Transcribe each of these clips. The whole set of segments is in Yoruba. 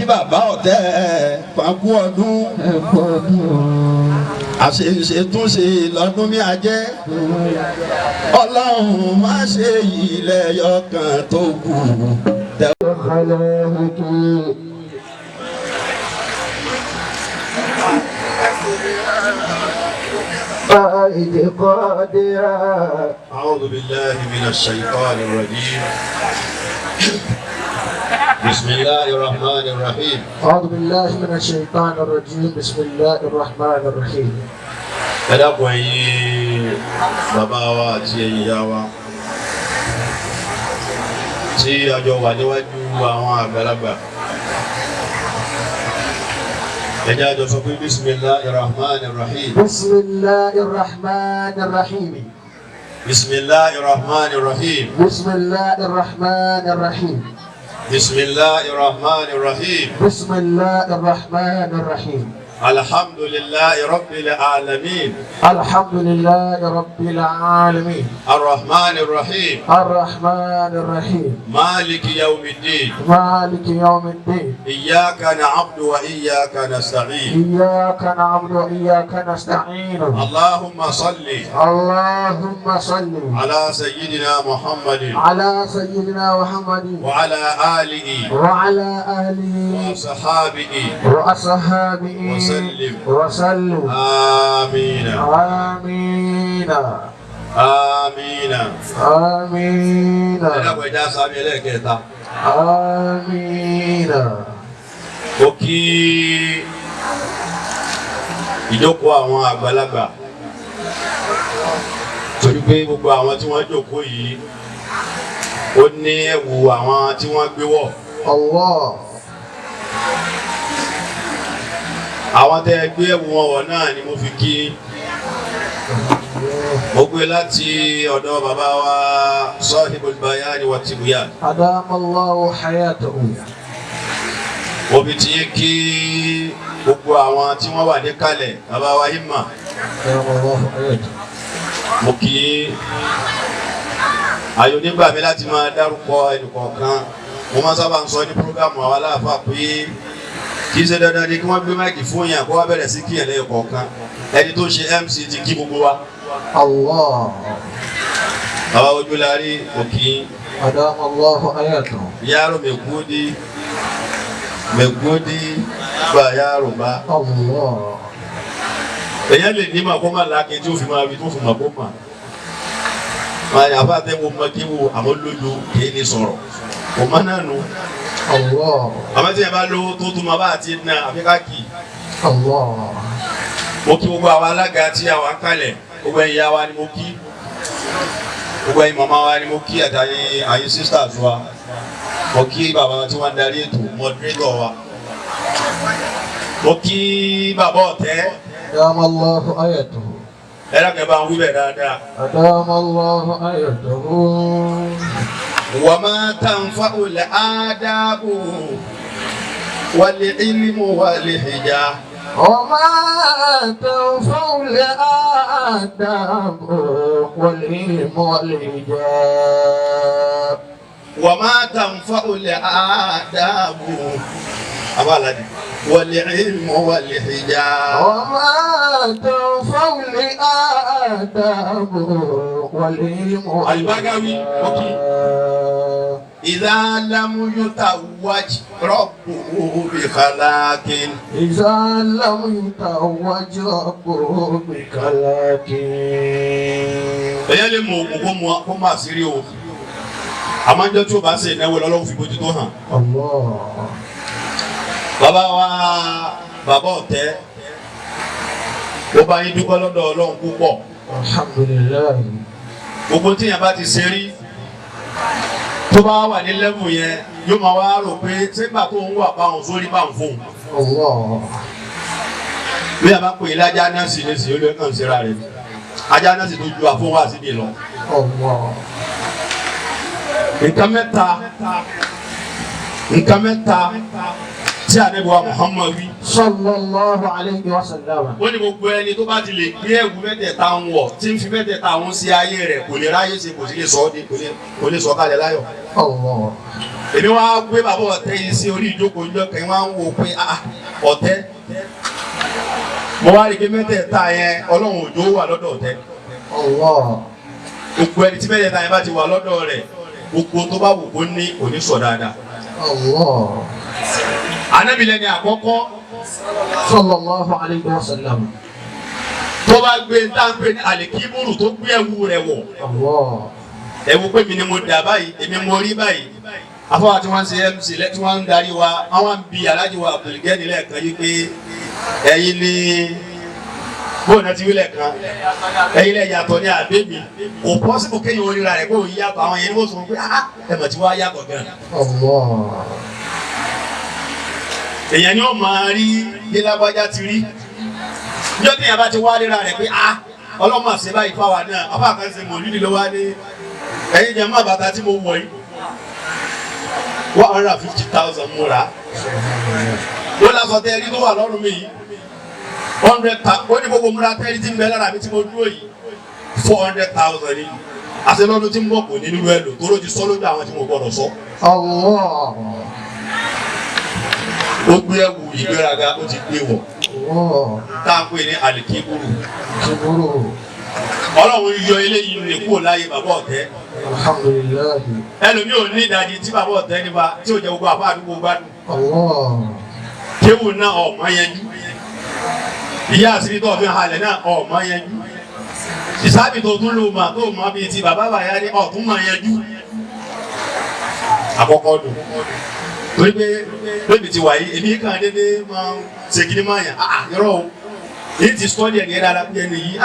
bàbá ọ̀tẹ̀ pàkú ọdún àṣeṣe tún ṣe lọ́dún mi àjẹ́ ọlọ́run má ṣe yìí lẹ́yọ̀kan tó kù. أعوذ بالله من الشيطان الرجيم بسم الله الرحمن الرحيم أعوذ بالله من الشيطان الرجيم بسم الله الرحمن الرحيم. ẹ dákun ẹ̀yin bàbá wa àti ẹ̀yin ìyá wa tí a jọ wà níwájú àwọn àgbàlagbà ẹ jẹ́ a jọ sọ pé bismillahir rahmanir rahim. bismillahir rahmanir rahim. bismillahir rahmanir rahim. bismillahir rahmanir rahim. bismillahir rahmanir rahim. bismillahir rahmanir rahim. الحمد لله رب العالمين. الحمد لله رب العالمين. الرحمن الرحيم. الرحمن الرحيم. مالك يوم الدين. مالك يوم الدين. إياك نعبد وإياك نستعين. إياك نعبد وإياك نستعين. اللهم صل. اللهم صل على سيدنا محمد. على سيدنا محمد. وعلى آله. وعلى آله. وصحابه. وأصحابه. وسلم. آمين. آمين. آمين. آمين. آمين. Ó kí ìjókòó àwọn àgbàlagbà torí pé gbogbo àwọn tí wọ́n jókòó yìí ó ní ẹ̀wù àwọn tí wọ́n gbé wọ̀. Allah. Àwọn tẹ́ gbé ẹ̀wù wọn wọ̀ náà ni mo fi kí. Mo gbé láti ọ̀dọ̀ bàbá wa Sahibul Bayan wa Tibyan. Adamallahu hayatahu. Mo fi ti kí gbogbo àwọn tí wọ́n wà ní kalẹ̀ bàbá wa Himma. Adamallahu hayatahu. Mo kí ayọ̀ nígbà mi láti máa dárúkọ ẹnìkọ̀ọ̀kan. Mo máa sábà ń sọ ní prógámù àwọn aláàfáà pé kì í ṣe dandan ni kí wọ́n gbé máìkì fún yàn kó wá bẹ̀rẹ̀ sí kíyàn lẹ́yìn kọ̀ọ̀kan. Ẹni tó ṣe MC ti kí gbogbo wa. Allah. Bàbá Ojúlárí òkì. Adamallahu hayatahu. Yàrá mẹ̀gbọ́dí gba yàrá bá. Allah. Èyàn lè ní màkó máa lákin tí ó fi máa rí tó fi màkó mà. Máa yà bá tẹ́wọ́ mọ́ kí wo àmọ́ lójú kìí ní sọ̀rọ̀. Kò má náà nù. Allah. Àmọ́ tí yẹn bá lówó tó tó máa bá àti iná àfikà kì. Allah. Mo kí gbogbo àwọn alága tí àwọn akálẹ̀, gbogbo ẹ̀yin ìyá wa ni mo kí. Gbogbo ẹ̀yin màmá wa ni mo kí àtàyè àyè sisters wa. Mo kí bàbá tí wọ́n darí ètò moderator wa. Mo kí bàbá ọ̀tẹ́. Adamallahu hayatahu. Ẹ dákẹ́ bá ń wí bẹ̀ dáadáa. Adamallahu hayatahu. وما تنفع الآداب والعلم والحجاب. وما تنفع الآداب والعلم والحجاب. وما تنفع الآداب والعلم والحجاب. وما تنفع الآداب والعلم والحجاب. إذا لم يتوج ربه بخلاق. إذا لم يتوج ربه بخلاق. Èyàn lè mọ ògùn kó máa sí rí o. Àmọ́jọ́ tí ó bá ṣe ìnáwó lọ́lọ́run fi bójú tó hàn. Allah. Bàbá wa bàbá ọ̀tẹ́ ó bá yín dúpẹ́ lọ́dọ̀ Ọlọ́run púpọ̀. Alhamdulillah. Gbogbo tí yẹn bá ti ṣe rí tó bá wà ní lẹ́mù yẹn yóò máa wá rò pé sígbà tó ń wà báwọn sórí bá ń fún un. Allah. Bí a bá pè é lájá náà sì lè sì ó lè kàn síra rẹ̀. Ajá náà sì tó ju àfọwọ́ àsìbí lọ. Allah. Nǹkan mẹ́ta tí tí Ànábì wa Muhammad wí. sallallahu alayhi wa sallam. ó ní gbogbo ẹni tó bá ti lè gbé ẹ̀wù mẹ́tẹ̀ẹ̀ta ń wọ̀ tí ń fi mẹ́tẹ̀ẹ̀ta ń sí ayé rẹ̀ kò lè ráyè ṣe kò sí lè sọ ọ́ di kò lè sọ kalẹ̀ láyọ̀. Allah. èmi wá gbé bàbá ọ̀tẹ́ yìí sí orí ìjókòó ìjọ kẹ́yìn wá ń wò pé ọ̀tẹ́ mo wá rí i pé mẹ́tẹ̀ẹ̀ta yẹn Ọlọ́run òjò wà lọ́dọ̀ ọ̀tẹ́. Allah. gbogbo ẹni tí mẹ́tẹ̀ẹ̀ta yẹn bá ti wà lọ́dọ̀ rẹ̀ gbogbo tó bá wù kó ní òní sọ dáadáa. Allah. Ànábì lẹni àkọ́kọ́ sallallahu alayhi wa sallam. tó bá gbé dáńpé ní àlèkíbùrù tó gbé ẹ̀wù rẹ̀ wọ̀. Allah. ẹ̀wù pé mi ni mo dà báyìí èmi mo rí báyìí. afọwọ́ tí wọ́n ń ṣe MC tí wọ́n ń darí wa àwọn bí Alhaji wa Abdulgani lẹ́ẹ̀kan yìí pé ẹ̀yin ni bóun ti wí lẹ́ẹ̀kan ẹ̀yin lẹ́ yàtọ̀ ní àbẹ́mi kò pọ́sibú kéèyàn oríra rẹ̀ kó yàtọ̀ àwọn yẹn ni wọ́n sọ pé ẹ̀mọ̀ tí wọ́n á yàtọ̀ gan. èèyàn ni ó máa rí bí lágbájá ti rí níjọ́ tí èèyàn bá ti wá ríra rẹ̀ pé ọlọ́mọ àṣẹ báyìí fáwa náà ọba kan ṣe mọ̀ nídìí ló wá ní ẹ̀yin jẹ́ má bàtà tí mo wọ̀ yìí 150,000 múra ó lásọ tẹ́rí tó wà lọ́rùn mi yìí 100,000 ó ní gbogbo múra tẹ́rí tí ń bẹ lára mi tí mo dúró yìí 400,000 ni àti lọ́dún tí ń bọ̀ kò ní nílùú ẹ̀ lò tó ló ti sọ lójú àwọn tí mo gbọ́dọ̀ sọ. ó gbé ẹ̀wù ìgbéraga ó ti gbé wọ̀ tá a pè ní àlìkíbùrù. Ọlọ́run yọ eléyìí lè kúrò láyé bàbá ọ̀tẹ́. Alhamdulillah. ẹlòmí ò ní ìdajì tí bàbá ọ̀tẹ́ nípa tí ò jẹ́ gbogbo àbá àdúgbò gbádùn. kéwù náà ọ̀mọ yẹnjú ìyá àṣírí tó fi halẹ̀ náà ọ̀mọ yẹnjú ìsábì tó tún lò mà tó mọ bíi ti bàbá bàyá ní ọ̀tún mọ yẹnjú. àkọ́kọ́ dùn torí pé lóbi ti wà yìí èmi kàn dédé máa ń ṣe kí ni máa yàn yọrọ o èyí ti sọ́ọ́dì ẹ̀ ní ẹ̀dá bí ẹni yìí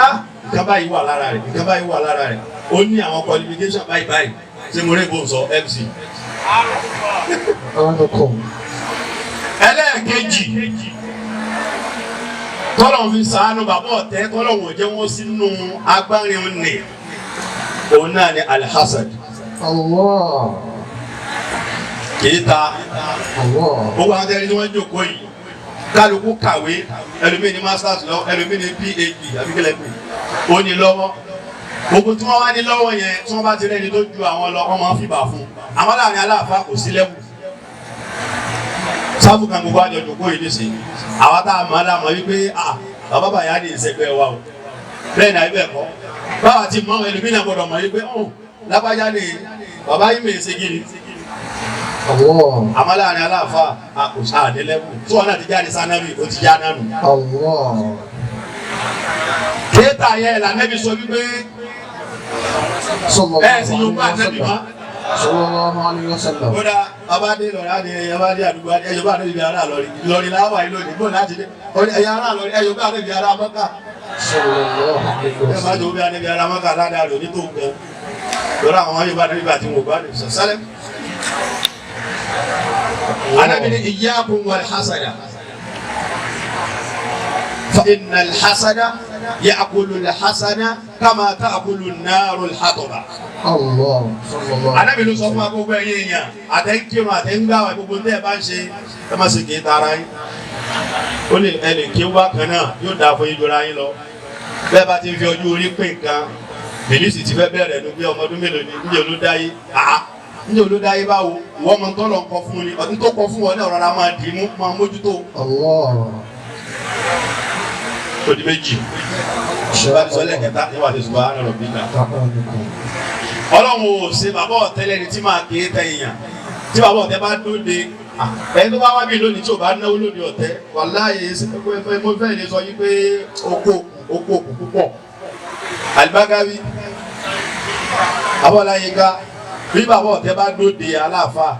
nǹkan báyìí wà lára rẹ̀ nǹkan báyìí wà lára rẹ̀ ó ní àwọn qualification báyìí ṣé mo rí bó ń sọ MC. ẹlẹ́ẹ̀kejì tọ́lọ̀ fi ṣàánú bàbá ọ̀tẹ́ tọ́lọ̀ wò jẹ́ wọ́n sínú agbárin òní òun náà ni alhassad. kìí ta gbogbo àwọn tẹ́lẹ̀ tí wọ́n jókòó yìí kálukú kàwé ẹlòmíì ní masters lọ ẹlòmíì ní PhD àbíkẹ́lẹ́ pé ó ní lọ́wọ́ gbogbo tí wọ́n wá ní lọ́wọ́ yẹn tí wọ́n bá ti rẹ́ni tó ju àwọn lọ wọ́n máa ń fìbà fún àwọn láàrin aláàfáà kò sí lẹ́wù sáfù kan gbogbo àjọ jòkó yìí nìsín àwa tá a máa dá mọ̀ wípé bàbá bàyá ní ìṣẹ́gbẹ́ wa o bẹ́ẹ̀ náà ibẹ̀ kọ́ báwa ti mọ ẹlòmíì náà gbọ́dọ̀ mọ̀ wípé lágbájá ni bàbá yìí mèé ṣe gírí àmọ́ láàrin aláàfáà kò sáà ní lẹ́wù tí wọ́n náà ti jáde sánábì ó ti já nánu. kéètà yẹn lànàbì sọ wípé sì yóò bá ànábì mọ́. kódà abáde lọ́rẹ́ adé abáde àdúgbò ẹ̀yọ́ bá ànábì ara lọ́rí lọ́rí láwà yìí lónìí gbọ́dọ̀ láti dé ẹ̀yọ́ ara lọ́rí ẹ̀yọ́ bá ànábì ara mọ́kà. ẹ̀ má jẹ́ òbí ànábì ara mọ́kà ládàá lónìí tó ń gbẹ lọ́rọ̀ àwọn ayé bá ànábì àti wọ́n gbádùn sálẹ̀. Ànábì ní iyyakum wal hasada fa inna al hasada ya'kulu al hasana kama ta'kulu an-naru al hataba. Ànábì ló sọ fún agbègbè yẹn yẹn àtẹnkírun àtẹngbàwé gbogbo tẹ́ ẹ bá ń ṣe ẹ má ṣe kì í tara yín ó lè ẹnì kí wá kan náà yóò dáa fún yín jọra yín lọ bẹ́ẹ̀ bá ti fi ọjọ́ orí pín nǹkan bèlísì ti fẹ́ bẹ̀rẹ̀ ní bí ọmọdún mélòó ni níjẹ́ olódáyé níjẹ́ olódáyé báwo ìwọ́n mọ tọ́lọ̀ ń kọ fún ni ọdún tó kọ fún wọn náà rárá máa dì í mú máa mójútó. Odi méjì ṣùgbọ́n àti sọ́lẹ̀ kẹta ní wàá ti ṣùgbọ́n àná rọ̀ bíkà. Ọlọ́run ò ṣe bàbá ọ̀tẹ́ lẹ́ni tí máa kéé tẹ èèyàn tí bàbá ọ̀tẹ́ bá dóde ẹni tó bá wá bí lónìí tí ò bá náwó lóde ọ̀tẹ́ wàláhì mo fẹ́ lè sọ yí pé oko òkú púpọ̀. Al-Bagawi Abọ́láyínká bí bàbá ọ̀tẹ́ bá dóde aláàfáà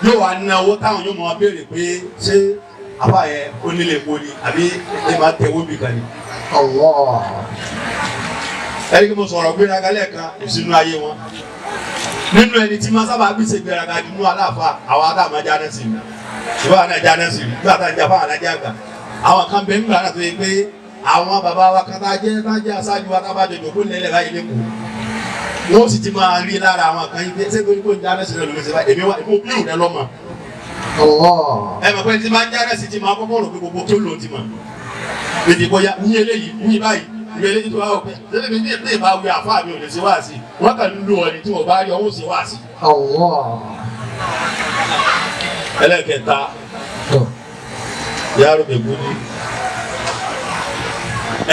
yóò wá náwó táwọn yóò máa béèrè pé ṣé àbá yẹn onílé epo ni àbí ẹ máa tẹ̀wó bì kan ni. Ẹni kí mo sọ̀rọ̀ gbéraga lẹ́ẹ̀kan ìsinú ayé wọn nínú ẹni tí máa sábà gbèsè gbéraga nínú aláàfáà àwọn adáàmọ́ jáná sí mi ìwà náà jáná sí mi nígbà tá à ń jà fáwọn alájà àgbà àwọn kan bẹ nígbà náà tó yẹ pé àwọn bàbá wa kan tá jẹ́ aṣáájú wa tá bá jọjọ kó lẹ́lẹ̀ báyìí lẹ́kọ̀ọ́ wọ́n sì ti máa rí lára àwọn kan yìí pé ṣé kò ní kó ń jáná sí lẹ́nu lọ́sẹ̀ báyìí èmi bí òun lọ́mọ ẹ mọ̀ pé tí máa ń jáde sí ti máa kọ́kọ́ rò pé gbogbo kí ó lò ó ti mọ̀ èdè bóyá ní eléyìí ní báyìí ní eléyìí tó wá wọ pé lẹ́nu mi ní ìbá wí àfáà mi ò lè ṣe wá sí wọ́n kàn ń lo ọ̀nì tí wọ́n bá rí ọwọ́ sí wá sí. ẹlẹ́kẹta yàrá òbẹ̀gbọ́ ni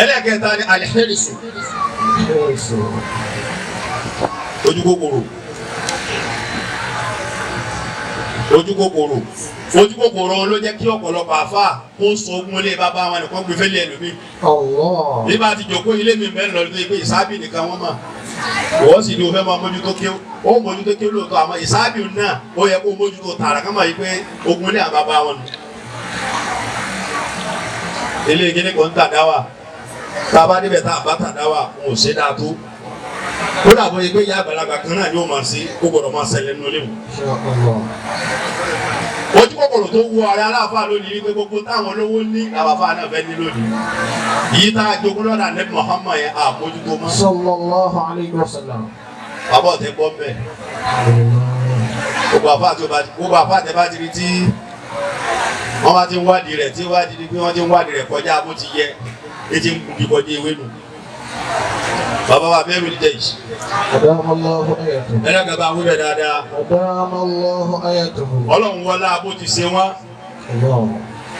ẹlẹ́kẹta ni alihẹ́rìsù ojú kòkòrò ojú kòkòrò ló jẹ́ kí ọ̀pọ̀lọpọ̀ àfáà kó so ogun ilé bàbá wọn nìkan gbé fẹ́lẹ́ ẹlòmíì. bí bá ti jòkó ilé mi mẹ́rin lọ́dún tó yẹ pé ìsábì nìkan wọ́n mọ̀ wọ́n sì ní o fẹ́ máa mójútó kí ó mójútó kí lóòótọ́ àmọ́ ìsábì náà ó yẹ kó mójútó tààrà ká máa yí pé ogun ilé àbábá wọn nù. ilé ìgbéni kan ń tàdáwà tá a bá débẹ̀ tá a bá tàdáwà wọn ò ṣe dáa tó ó dàbọ̀ yẹ pé ìyá àgbàlagbà kan náà ni ó máa ṣe kó gbọdọ̀ máa ṣẹlẹ̀ nínú ilé wọn. ojú kòkòrò tó wọ ara aláàfáà lónìí wípé gbogbo táwọn olówó ní àwàfáà náà fẹ́ ní lónìí yìí tá a jogún lọ́dà nẹ́bí Muhammad yẹn àmójútó mọ́. sallallahu alayhi wa sallam. bàbá ọ̀tẹ̀ gbọ́ bẹ́ẹ̀ gbogbo àfáà tẹ bá ti rí tí wọ́n bá ti ń wádìí rẹ̀ tí wádìí ni pé wọ́n ti ń wádìí rẹ̀ kọjá bó ti yẹ etí ń kú kọjá ewé nù. bàbá wa mẹ́rin ní jẹ́yìí. Adamallahu ayatuhu. ẹlẹ́gàá bá wúlẹ̀ dáadáa. Adamallahu ayatuhu. ọlọ́run wọlá bó ti ṣe wọ́n.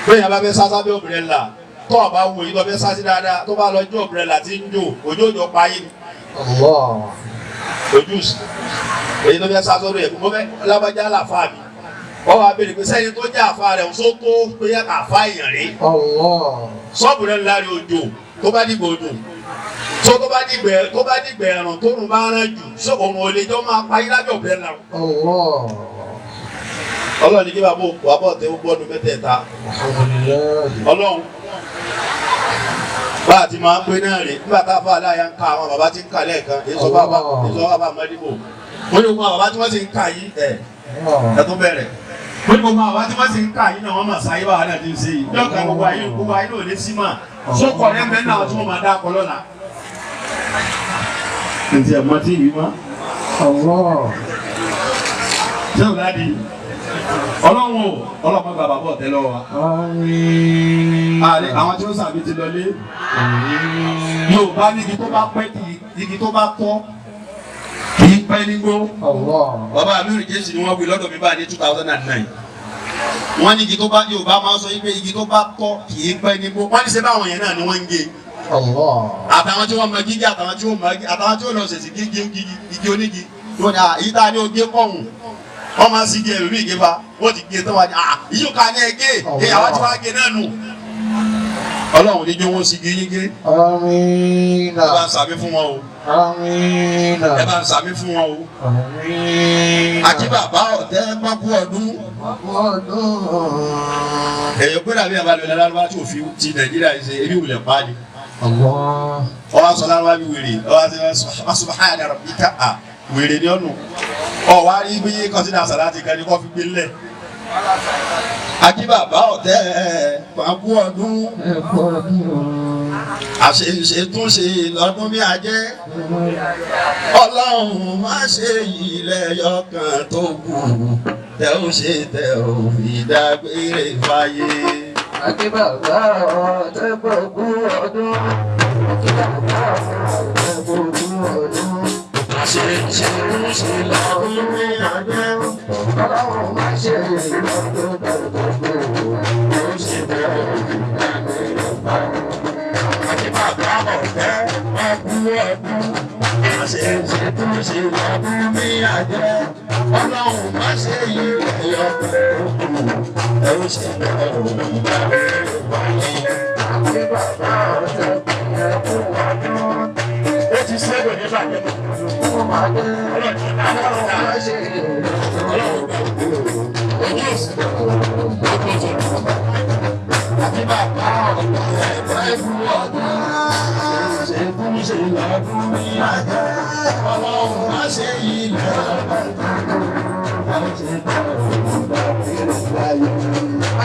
bẹ́ẹ̀ yẹn bá fẹ́ sásá bí obìnrin là tó ọba wo yìí tó fẹ́ sásí dáadáa tó bá lọ jó obìnrin là ti ń jó òjòjò payé ni. ojú èyí tó fẹ́ sásọ́dọ̀ yẹ kó fẹ́ lábájá làfáà mi. wọ́n wá béèrè pé sẹ́yìn tó jẹ́ àfa rẹ̀ ń sọ tó pé àfa èèyàn rí. sọ́ọ̀bù rẹ̀ ńlá rí òjò tó bá dìgbò òjò tó bá dìgbẹ̀ ẹ̀rùn tó rùn bá rán jù sí òun ò lè jọ máa pa yín lábẹ́ òbí ẹ̀ náà. ọlọ́run ní kí bàbá ọ̀tẹ̀ ó gbọ́dún mẹ́tẹ̀ẹ̀ta. ọlọ́run bá a ti máa ń pé náà rè nígbà tá a fà láyà ń ka àwọn bàbá tí ń kà lẹ́ẹ̀kan èso bàbá mọ́dìbò ó ní gbogbo àwọn bàbá tí wọ́n ti ń kà yìí ẹ̀ tó bẹ̀rẹ̀ ó ní gbogbo àwọn bàbá tí wọ́n ti ń kà yìí náà wọ́n mà sáyé bàbá náà ti ń ṣe yìí lọ́kàn gbogbo ayé náà lè sí mà sókò rẹ̀ bẹ́ẹ̀ náà tí wọ́n máa dá akọ lọ́la. ǹtí ẹ̀ mọ́ tí ì wí mọ́ ṣé ò ládi ọlọ́run gba bàbá ọ̀tẹ́ lọ́wọ́ wa. àwọn tí ó sàbí ti lọlé Yorùbá ní igi tó bá pẹ́ igi tó bá tọ́ kì í pẹ́ nígbó. bàbá mi rìn jésì ni wọ́n wí lọ́dọ̀ mi bá ní 2009. wọ́n ní igi tó bá Yorùbá máa ń sọ pé igi tó bá tọ́ kì í pẹ́ nígbó. wọ́n ní ṣe báwọn yẹn náà ni wọ́n ń gé. àtàwọn tí wọ́n mọ gígé àtàwọn tí ó lọ sèṣì gígé igi onígi. yìí tá a ní ogé kọ̀hún wọ́n máa ń sí gé ẹ̀rù ìgé fa wọ́n ti gé tán wá ní ìyóò ká ní ẹgé àwọn tí wọ́n á gé náà nù. Ọlọ́run ní jó wọ́n sí gé yín gé. Àmín. ẹ bá ń sàmí fún wọn o. Àmín. ẹ bá ń sàmí fún wọn o. Àmín. àti bàbá ọ̀tẹ́ pápú ọdún. èyí pé dàbí àbálẹ̀ lálẹ́ tí òfin ti Nàìjíríà ṣe ebi wulẹ̀ pa ni. ọwọ́ sọ lárúbá bí wèrè ọwọ́ subhana rabbika wèrè ni ọ̀nù ọ̀wá rí bí kọ́sínà sàláàtì kan ní kọ́ fi gbé lẹ̀. akíbàbá ọ̀tẹ́ pàkú ọdún àṣeṣe tún ṣe lọ́dún bí ajẹ́ Ọlọ́run má ṣe yìí lẹ́yọ̀kan tó kù tẹ ó ṣe tẹ ò fi dágbére fáyé. Akíbàbá ọ̀tẹ́ pàkú ọdún. Akíbàbá ọ̀tẹ́ pàkú ọdún. Àṣeṣe tún ṣe lọ́dún bí ajẹ́ Ọlọ́run má ṣe yìí lọ́dún tó kù tẹ ó ṣe tẹ ò fi dágbére fáyé. Akíbàbá ọ̀tẹ́ pàkú ọdún. Àṣeṣe tún ṣe lọ́dún bí ajẹ́ Ọlọ́run má ṣe yìí lẹ́yọ̀kan tó kù tẹ ó ṣe tẹ ò fi dágbére fáyé. Akíbàbá ọ̀tẹ́ pàkú ọdún. Ó ti ṣẹ́gun nígbà jẹ́ mọ́. Àti bàbá ọ̀pọ̀ ẹ̀fún ọdún ṣe fún ṣe lọ́dún ní àjẹ́ Ọlọ́run má ṣe yìí lọ́dún.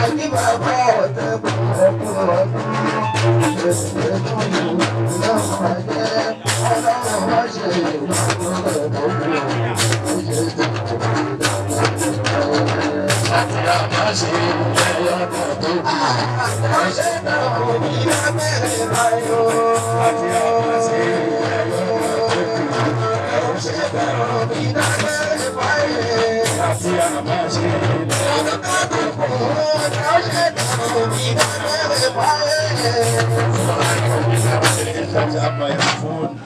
Àti bàbá ọ̀tẹ́ pàkú ọdún.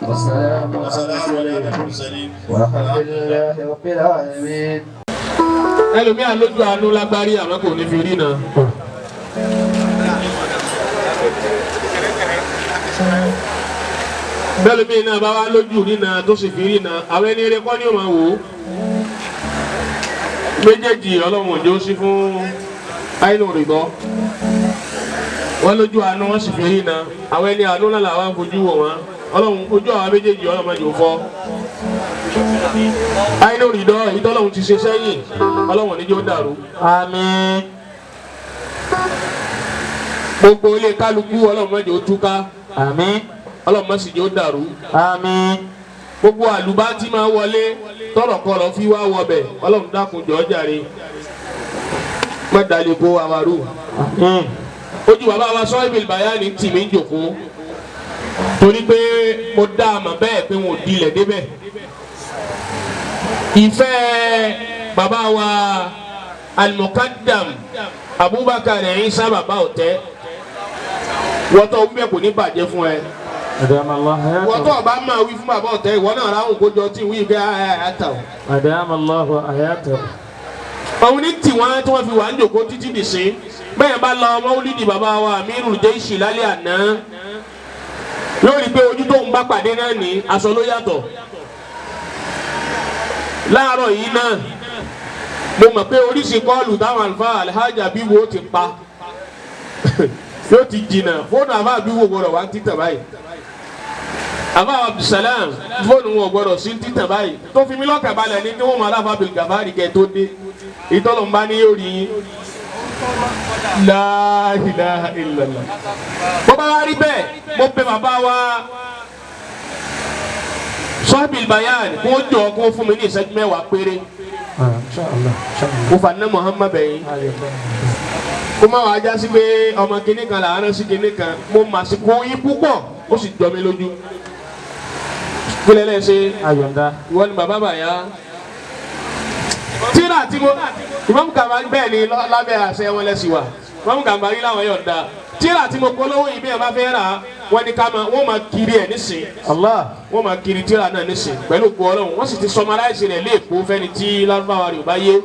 والسلام على المرسلين والحمد لله رب العالمين. ẹlòmíà lójú àánú lágbárí àmọ́ kò ní fi rí náà. bẹ́lẹ̀mí náà bá wá lójú rí náà tó sì fi rí náà àwọn ẹni eré kọ́ ni ó máa wò ó. méjèèjì ọlọ́run òjò sí fún àìnú rìbọ́ wọ́n lójú àánú wọ́n sì fi rí náà àwọn ẹni àánú náà làwọn fojú wò wọ́n ọlọ́run ojú àwọn méjèèjì ọlọ́run máa jò fọ́. àìnú rìdọ́ ìtọ́lọ́run ti ṣe sẹ́yìn ọlọ́run níjó dàrú. Àmín. gbogbo ilé kálukú ọlọ́run máa jò túká. Àmín. ọlọ́run máa sì jò dàrú. Àmín. gbogbo àlùbá tí máa wọlé tọ̀rọ̀kọ̀rọ̀ fi wá wọbẹ̀ ọlọ́run dákun jọ̀ọ́ jàre má dalẹ̀ kó amaru. ojú bàbá wa Sahibul Bayani tì mí jòkó torí pé mo dá a mọ̀ bẹ́ẹ̀ pé wọn ò dilẹ̀ débẹ̀. ìfẹ́ bàbá wa Al-Muqaddam Abubakar Isa bàbá ọ̀tẹ́ wọ́tọ̀ wíwẹ̀ kò ní bàjẹ́ fún ẹ. أدام الله حياته. wọ́tọ̀ ọba máa wí fún bàbá ọ̀tẹ́ ìwọ náà ráhùn kó jọ tí ń wí fẹ́ àtà o. أدام الله حياته. òun ní tiwọn tí wọ́n fi wà ń jòkó títí dì sí bẹ́ẹ̀ bá lọ Maulidi bàbá wa Amirul Jaishi lálẹ́ àná yóò rí i pé ojú tó ń bá pàdé náà ní aṣọ ló yàtọ̀. láàárọ̀ yìí náà mo mọ̀ pé oríṣi kọ́ọ̀lù táwọn àlùfáà Alhaji Abibu ti pa yóò ti jìnnà fóònù àbá Abibu gbọdọ̀ wá ń títàn báyìí àbá Abdulsalam fóònù wọn gbọdọ̀ sí ń títàn báyìí tó fi mí lọ́kàn balẹ̀ ní kí wọ́n máa láfa Abdulgafari kẹ́ tó dé ìtọ́lọ́mbá ní yóò rí yín. La ilaha illallah. bọ́bá wa rí bẹ́ẹ̀ mo pe bàbá wa Sahibul Bayani kó jọ kó fún mi ní ìṣẹ́jú mẹ́wàá péré. إن شاء الله إن شاء الله. mo fà ní Muhammad bẹ̀yìn kó má wàá jásí pé ọmọ kìnnì kan là ń rán sí kìnnì kan mo mà sí kó yín púpọ̀ ó sì jọ mi lójú. kílẹ̀ lẹ́sẹ̀ أيوة. ìwọ ni bàbá bàyá tíra tí mo Imam Gambari bẹ́ẹ̀ ni lábẹ́ àṣẹ wọn lẹ́sìn wa Imam Gambari làwọn yọ̀ǹda tíra tí mo polówó yìí bí ẹ bá fẹ́ rà wọ́n ní ká wọ́n máa kiri ẹ̀ nísìn الله. wọ́n máa kiri tíra náà nísìn pẹ̀lú òkú ọlọ́run wọ́n sì ti summarize rẹ̀ léèkó fẹ́ni tí lárúbáwá rẹ̀ ò bá yé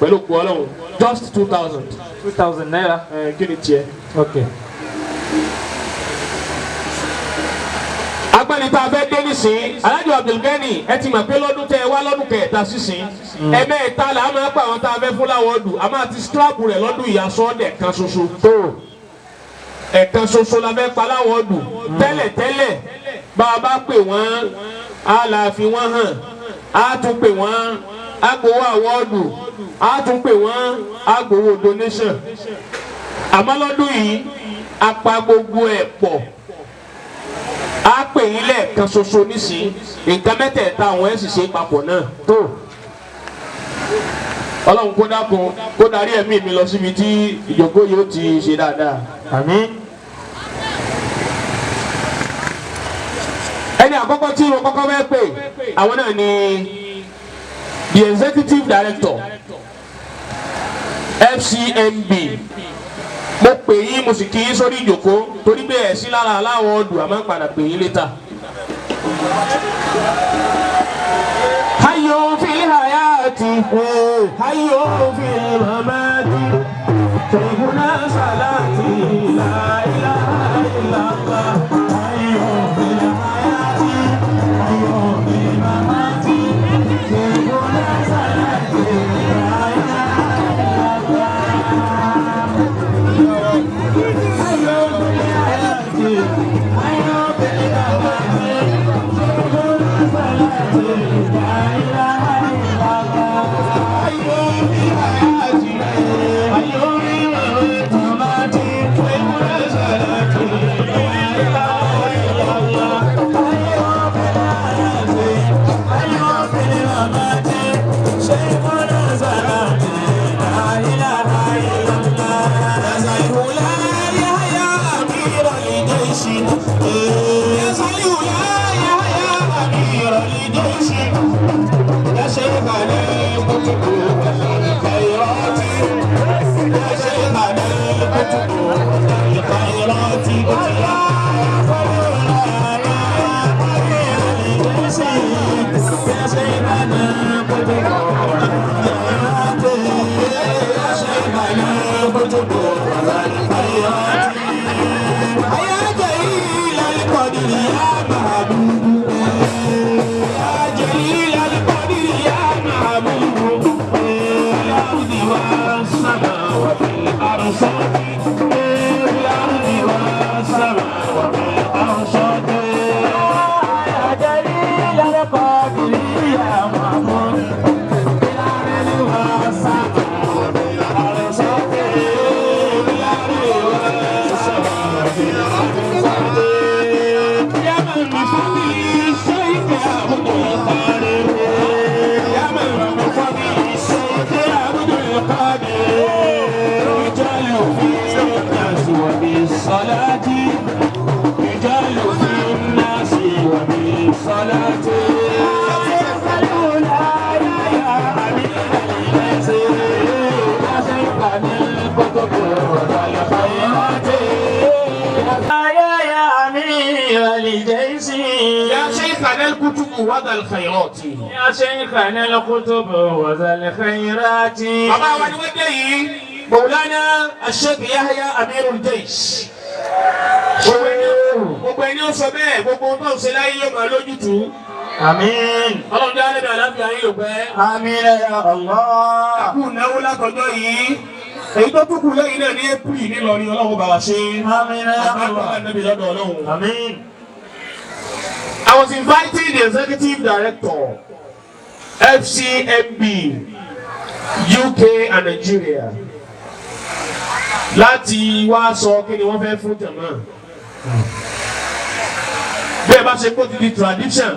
pẹ̀lú òkú ọlọ́run just 2,000. 2000 naira. kí ni tiẹ̀. Okay. agbani tá a fẹ́ dé nísìn Alhaji Abdulgani ẹ ti mọ̀ pé lọ́dún tẹ ẹ wá lọ́dún kẹta sísìn ẹ̀mẹ́ta là á máa pa àwọn tá a fẹ́ fún láwọn ọdún a máa ti scrap rẹ̀ lọ́dún ìyàsọ́ ẹ̀kan ṣoṣo tó ẹ̀kan ṣoṣo la fẹ́ pa láwọn ọdún tẹ́lẹ̀ bá a bá pè wọ́n á là fi wọ́n hàn á tún pè wọ́n á gbowó àwọn ọdún á tún pè wọ́n á gbowó donation àmọ́ lọ́dún yìí a pa gbogbo ẹ̀ pọ̀ a pè yín lẹ́ẹ̀kan ṣoṣo nísìnyí nǹkan mẹ́tẹ̀ẹ̀ta àwọn ẹ̀ sì ṣe papọ̀ náà tó ọlọ́run kó dákun kó darí ẹ̀mí mi lọ síbi tí ìjókòó yóò ti ṣe dáadáa. Àmín. ẹni àkọ́kọ́ tí wọ́n kọ́kọ́ fẹ́ pè àwọn náà ni the executive director FCMB mo pè yín mo sì kí yín sórí ìjókòó torí pé ẹ̀ sí lára aláwọ̀ ọdún àmọ́ padà pè yín létà. hayyo fil hayati hayyo fil mamati shaykhuna salati la ilaha illallah hayyo fil hayati hayyo fil mamati shaykhuna salati la ilaha illallah. الكتب وذا الخيرات يا جليل القدر يا محبوب يا جليل القدر يا محبوب الأرض والسماء وبالأرصاد الأرض والسماء وبالأرصاد يا جليل القدر يا محبوب الأرض والسماء وبالأرصاد الأرض والسماء وبالأرصاد يا من بفضل الشيخ يعبد القادر يا من بفضل الشيخ يعبد القادر رجال في الناس وبالصلاة رجال في الناس وبالصلاة يصلون يا أمين الناس يا شيخنا الكتب وذا الخيرات يا أمير الجيش يا شيخنا الكتب وذا الخيرات يا شيخنا الكتب وذا الخيرات bàbá wa ni wọ́n dé yìí Maulana Sheikh Yahya Amirul Jaysh gbogbo ẹni ó sọ bẹ́ẹ̀ gbogbo ohun tó ń ṣe láyé yóò máa lójútùú àmín ọlọ́run dá lẹ́nu àlàáfíà yín lò pẹ́ àmín ya Allah àkú náwó látọjọ́ yìí èyí tó tún kù lẹ́yìn náà ní April nílọrin ọlọ́run bá wa ṣe àmín ya Allah ànábì lọ́dọ̀ ọlọ́run. àmín. I was inviting the executive director FCMB UK and Nigeria láti wá sọ kí ni wọ́n fẹ́ fún jàmá. Bí ẹ bá ṣe kó ti di tradition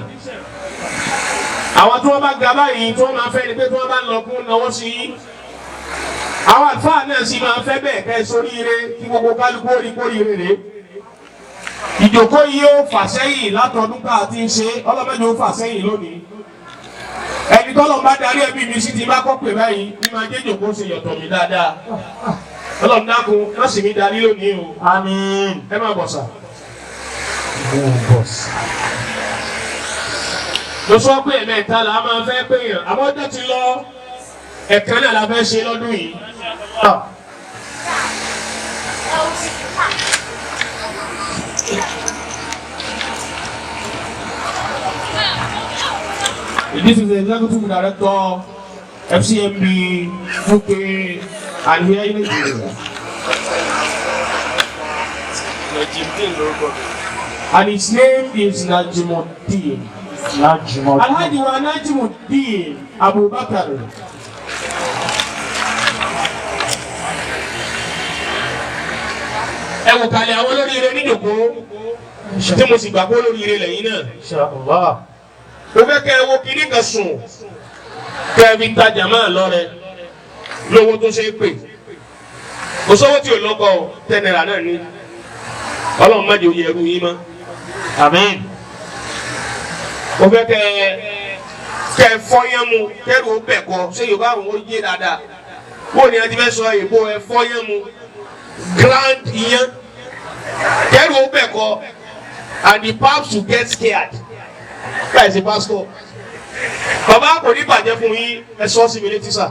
àwọn tí wọ́n bá ga báyìí tí wọ́n máa fẹ́ ni pé tí wọ́n bá ń lọ kún náwó sí àwọn àlùfáà náà sì máa fẹ́ bẹ́ẹ̀ kẹ́ sóríire kí gbogbo kálukú ó rí kórìíre rèé. Ìjòkó yìí ó fà sẹ́yìn látọdún ká àti ń ṣe ọlọ́mọdé ó fà sẹ́yìn lónìí. Ẹni tọ́lọ́ bá darí ẹbí mi sí ti bá kọ́ pè báyìí ní máa jẹ́ ìjòkó ṣe yọ̀tọ̀ mi dáadáa. Ọlọ́run dákun má sì mí darí lónìí o. àmín. Ẹ má bọ̀ sà. Mo sọ pé ẹ̀mẹ́ta là á máa fẹ́ pé yàn àmọ́ ọjọ́ ti lọ ẹ̀kan náà la fẹ́ ṣe lọ́dún yìí. This is the executive director, FCMB, UK, and here in Nigeria. And his name is Najimuddin. Alhaji wa Najimuddin Abubakar. Ẹ wò kalẹ̀ àwọn olóríire níjòkó tí mo sì gbàgbọ́ olóríire lẹ́yìn náà. Inshallah. Mo fẹ́ kẹ́ ẹ wo kiri kan sùn kẹ́ ẹ fi tajà máa lọ́rẹ lówó tó ṣe é pè. Kò sówó tí ò lọ́kọ̀ tẹ́nẹ̀rà náà ní. Ọlọ́run má jẹ́ oyè ẹrú yín mọ́. àmín. Mo fẹ́ kẹ́ ẹ fọ́yán mu kẹ́rù ó bẹ̀ kọ́ ṣé Yorùbá àwọn ó yé dáadáa. Bó ni a ti fẹ́ sọ èèbó ẹ fọ́yán mu grand iyán kẹ́rù ó bẹ̀ kọ́ and the paps will get scared. Báyìí ṣe pásítọ̀. Bàbá kò ní bàjẹ́ fún yín ẹ sọ sí mi létí sà.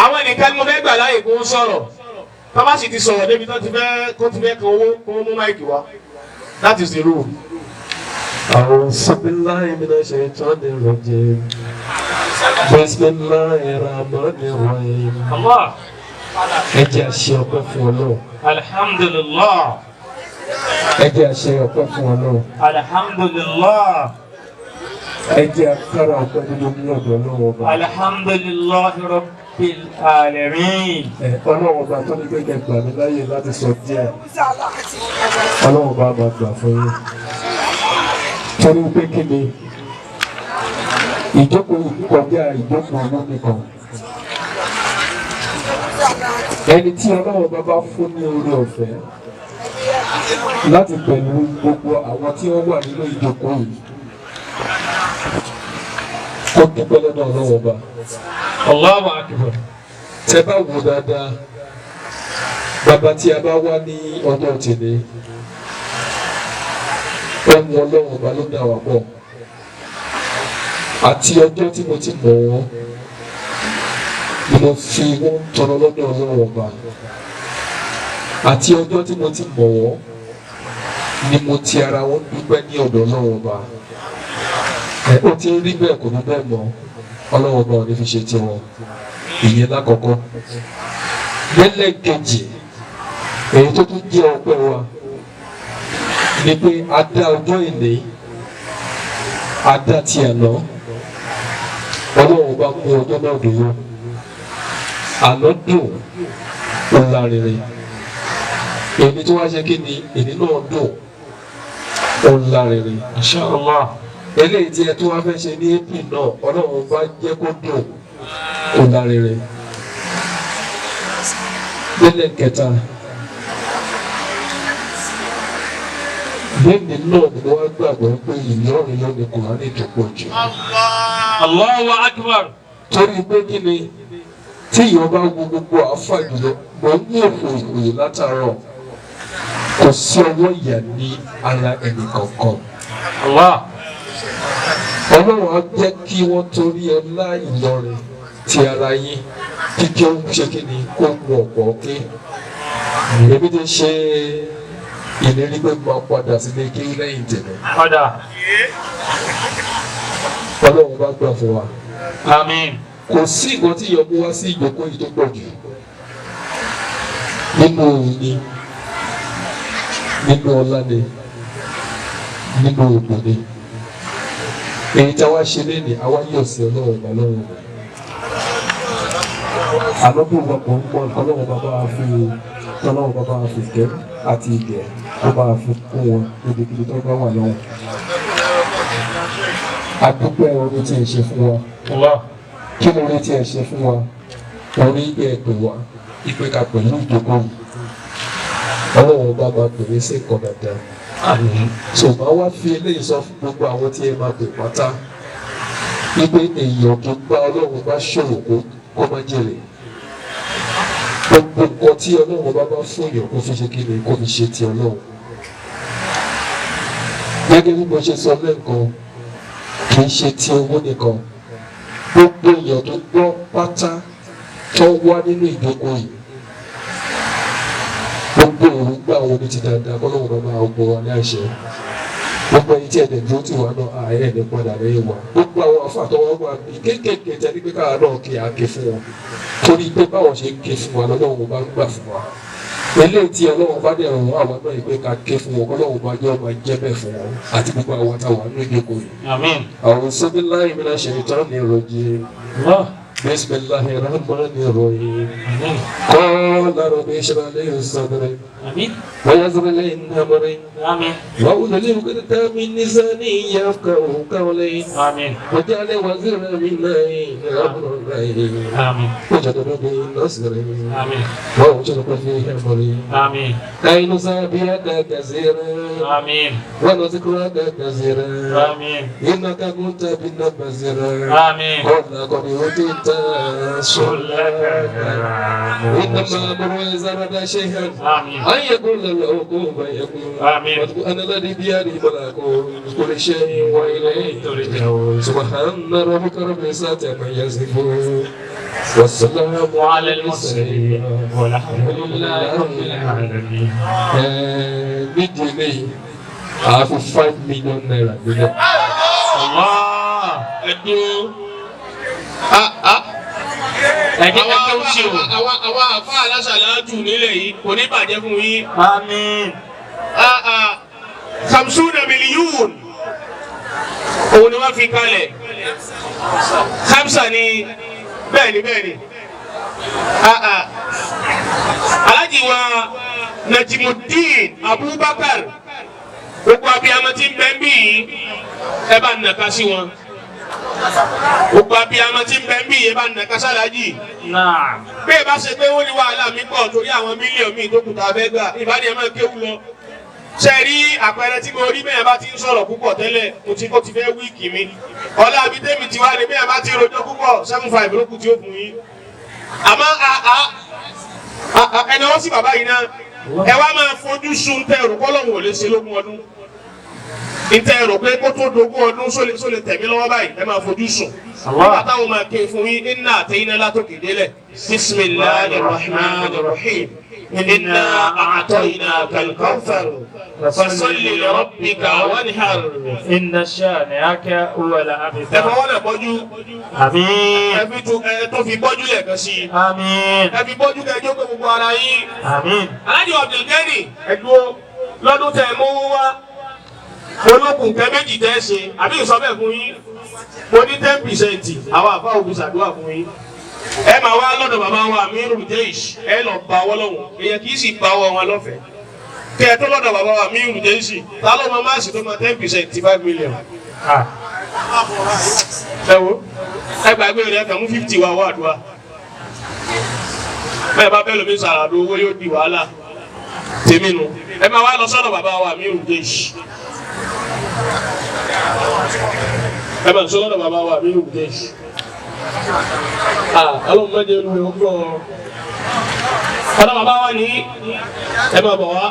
Àwọn nìkan ni mo fẹ́ gbà láàyè kó sọ̀rọ̀. Bàbá sì ti sọ̀rọ̀ débi tó ti fẹ́ kan owó kó mú máìkì wá. That is the rule. أعوذ بالله من الشيطان الرجيم بسم الله الرحمن الرحيم Allah. ẹ jẹ́ a ṣe ọpẹ́ fún Ọlọ́run alhamdulillah. ẹ jẹ́ a ṣe ọpẹ́ fún Ọlọ́run alhamdulillah. ẹ jẹ́ a kára ọpẹ́ nínú ní ọ̀dọ̀ Ọlọ́run ọba alhamdulillah rabbil alamin. Ọlọ́run ọba tó ní pé kẹ́ gbà mí láyè láti sọ díẹ̀ Ọlọ́run ọba máa gbà fún yín torí pé kí ni ìjókòó kọjá ìjókòó ọlọ́run nìkan ẹni tí Ọlọ́run bá fún ní oore ọ̀fẹ́ láti pẹ̀lú gbogbo àwọn tí wọ́n wà nínú ìjókòó yìí kó dúpẹ́ lọ́dọ̀ Ọlọ́run ọba. Allahu akbar. Tẹ́ bá wò dáadáa bàbá tí a bá wá ní ọjọ́ tèmi ohun Ọlọ́run ọba ló dá wa pọ̀ àti ọjọ́ tí mo ti mọ̀ wọ́n ni mo fi wọ́n tọrọ lọ́dọ̀ Ọlọ́run ọba àti ọjọ́ tí mo ti mọ̀ wọ́n ni mo ti ara wọn dúpẹ́ ní ọ̀dọ̀ Ọlọ́run ọba ó ti rí bẹ́ẹ̀ kò ní bẹ́ẹ̀ mọ́ Ọlọ́run ọba ò ní fi ṣe tiwọn ìyẹn lákọ̀ọ́kọ́ lẹ́lẹ́kejì èyí tó tún jẹ́ ọpẹ́ wa ni pé a dá ọjọ́ ìní a dá ti àná Ọlọ́run bá mú ọjọ́ náà dúró àná dùn ó lárinrin èyí tó wá ṣe kí ni èyí náà dùn ó lárinrin inshallah eléyìí tí ẹ tó wá fẹ́ ṣe ní April náà Ọlọ́run bá jẹ́ kó dùn ó lárinrin lẹ́lẹ́kẹta. Lẹ́yìn náà ni wọ́n gbàgbọ́ pé Ìlọrin ló ní Kùránì tó pọ̀ jù. Allahu Akbar. Torí pé kí ni tí ìyọ̀ bá wo gbogbo àáfà jùlọ mọ̀ ní òfò ìròyìn látàárọ̀ kò sí ọwọ́ ìyà ní ara ẹnì kankan. Ọlọ́run á jẹ́ kí wọ́n torí ọlá Ìlọrin ti ara yín kíkẹ́ ó ṣe kí ni kó gun ọ̀pọ̀ ké. Èmi ti ṣe ìlérí pé máa padà sílé kí lẹ́yìn tẹ̀lé. Ọlọ́run bá gbà fún wa. Àmín. Kò sí nǹkan tí ìyọ̀ mú wá sí ìjókòó yìí tó pọ̀ jù. Nínú òní, nínú ọlá ni, nínú ògbò ni. Èyí tí a wá ṣe léni, a wá yọ̀ sí Ọlọ́run ọba lọ́rùn. Àlọ́bù wọn kò ń pọ̀ Ọlọ́run bàbá wa fi Ọlọ́run bàbá wa fi kẹ́ àti ìgẹ̀ tó bá fi kún wọn níbikíbi tó bá wà lọ́wọ́. Àdúpẹ́ orí tí ẹ ṣe fún wa. Kí ni orí tí ẹ ṣe fún wa? Orí ìgbẹ́ ẹ̀pẹ̀ wa, ìpè ká pẹ̀lú ìjókòó yìí. Ọlọ́run bá máa pè mí sí nǹkan dáadáa. So máa wá fi eléyìí sọ fún gbogbo àwọn tí ẹ máa pè pátá. Wípé èèyàn tó gbá Ọlọ́run bá ṣòro kó má jèrè. Gbogbo nǹkan tí Ọlọ́run bá fún èèyàn kó fi ṣe kí ni kó fi ṣe ti Ọlọ́run. Gẹ́gẹ́ bí mo ṣe sọ lẹ́ẹ̀kan, kì í ṣe ti owó nìkan. Gbogbo èèyàn tó gbọ́ pátá tó wá nínú ìjókòó yìí. Gbogbo èròǹgbà àwọn oní ti dáadáa kọ́lọ́run bá máa gbọ́ wa ní àṣẹ. Gbogbo ẹni tí ẹ̀dẹ̀ dúró tì wá náà ààyè ẹ̀dẹ̀ padà lẹ́yìn wa. Gbogbo àwọn afáàtọ̀wọ́ wà bí kéékèèké tẹ́lí pé káà náà kí á ké fún wọn. Torí pé báwọn ṣe ń ké fún wa lọ́lọ́run bá ń gbà fún wa. Eléyìí tí Ọlọ́run bá dẹ̀ ràn wọ́n àwọn náà pé ká ké fún wọn kọ́lọ́run bá jẹ́ ọmọ jẹ́ bẹ́ẹ̀ fún wọn àti gbogbo àwọn táwọn àánú ìjókòó yìí. Àmín. A'udhu billahi minash shaitanir rajim. Bismillahir rahmanir rahim. Qala rabbi ishrah li sadri. Àmín. Wa yassir li amri. Àmín. واحلل عقدة من لساني يفقهوا قولي Àmín. واجعل وزيرا من أهلي هارون Àmín. واجعل به نصري Àmín. واشرك في أمري Àmín. كي نسبحك كثيرا Àmín. ونذكرك كثيرا Àmín. إنك كنت بنا بصيرا Àmíن. قل لقد أوتيت سؤلك إنما أمر إذا أراد شيئا Àmín. أن يقول له كن فيكون Àmín. أنا الذي بيده ملكوت كل شيء وإليه ترجعون سبحان ربك رب العزة عما يصفون والسلام وعلى المرسلين والحمد لله رب العالمين. nídìílé I have 5 million naira nílẹ̀. Allah ẹdun ẹdun ó ṣe o. Àwọn àfa aláṣàlájú nílẹ̀ yìí kò ní bàjẹ́ fún yín. Àmín. 50 mílíọ̀nù òun ni wọ́n fi kalẹ̀. 50 ni bẹ́ẹ̀ni. Alhaji wa Najimuddin Abubakar gbogbo abiyamọ tí ń bẹ ń bí yìí ẹ bá nàka sí wọn. Gbogbo abiyamọ tí ń bẹ ń bí yìí ẹ bá nàka sálájì. Naam. Bí ẹ bá ṣe pé wọ́n ní wàhálà mi pọ̀ torí àwọn mílíọ̀nù mi tó kù tá a fẹ́ gbà ìbáni ẹ máa kéwù lọ. Ṣé rí àpẹẹrẹ tí mo rí bẹ́ẹ̀ bá ti ń sọ̀rọ̀ púpọ̀ tẹ́lẹ̀ ó ti fẹ́ wíìkì mi. Ọlá àbí tèmi ti wá ní bẹ́ẹ̀ bá ti rojọ́ púpọ̀ 75 ló kù tí ó fún yín. Àmọ́ ẹni wọ́n sì bàbá yìí náà ẹ wá máa fojú sun tẹ ẹrù kọ́lọ́hún ò lè ṣe lógún ọdún. Ìtẹ ẹrù pé kó tó dogún ọdún só lè tẹ̀mí lọ́wọ́ báyìí ẹ máa fojú sùn. nígbà táwọn máa ké fún yín inna àtẹ̀yìn látòkè délẹ̀ bismillahir rahmanir rahim inna a'tainaka al-kawthar fasalli li rabbika wanhar. inna shani'aka huwal ẹ abtar. fọwọ́ náà bọ́jú. àmín. ẹ fi tó fi bọ́jú lẹ́ẹ̀kan sí i. àmín. ẹ fi bọ́jú kẹjọ pé gbogbo ara yín. àmín. Alhaji Abdulgani ẹ̀dúró lọ́dún tẹ̀ mú wá olókùn kẹ méjì tẹ́ ṣe àbí ìsọ́bẹ̀ fún yín mo ní 10% àwọn àfa òbí ṣàdúrà fún yín ẹ máa wá lọ́dọ̀ bàbá wa Amirul Jaysh ẹ lọ bá wọ́ lọ́wọ́ èyàn kì í sì bá wọ́ wọn lọ́fẹ̀ẹ́ kẹ ẹ tó lọ́dọ̀ bàbá wa Amirul Jaysh ta ló máa máàsì tó máa 10% ti 5 million. ẹ wo ẹ gbàgbé rẹ kàn mú 50 wá wá àdúrà bẹ́ẹ̀ bá bẹ́ẹ̀ lómi sàràdó owó yóò di wàhálà tèmi nu ẹ máa wá lọ sọ́dọ̀ bàbá wa Amirul Jaysh ẹ máa sọ lọ́dọ̀ bàbá wa Amirul Jaysh ọlọ́run má jẹ́ olùwẹ̀ ọgbọ́n ọ̀dọ̀ bàbá wa ní ẹ máa bọ̀ wá.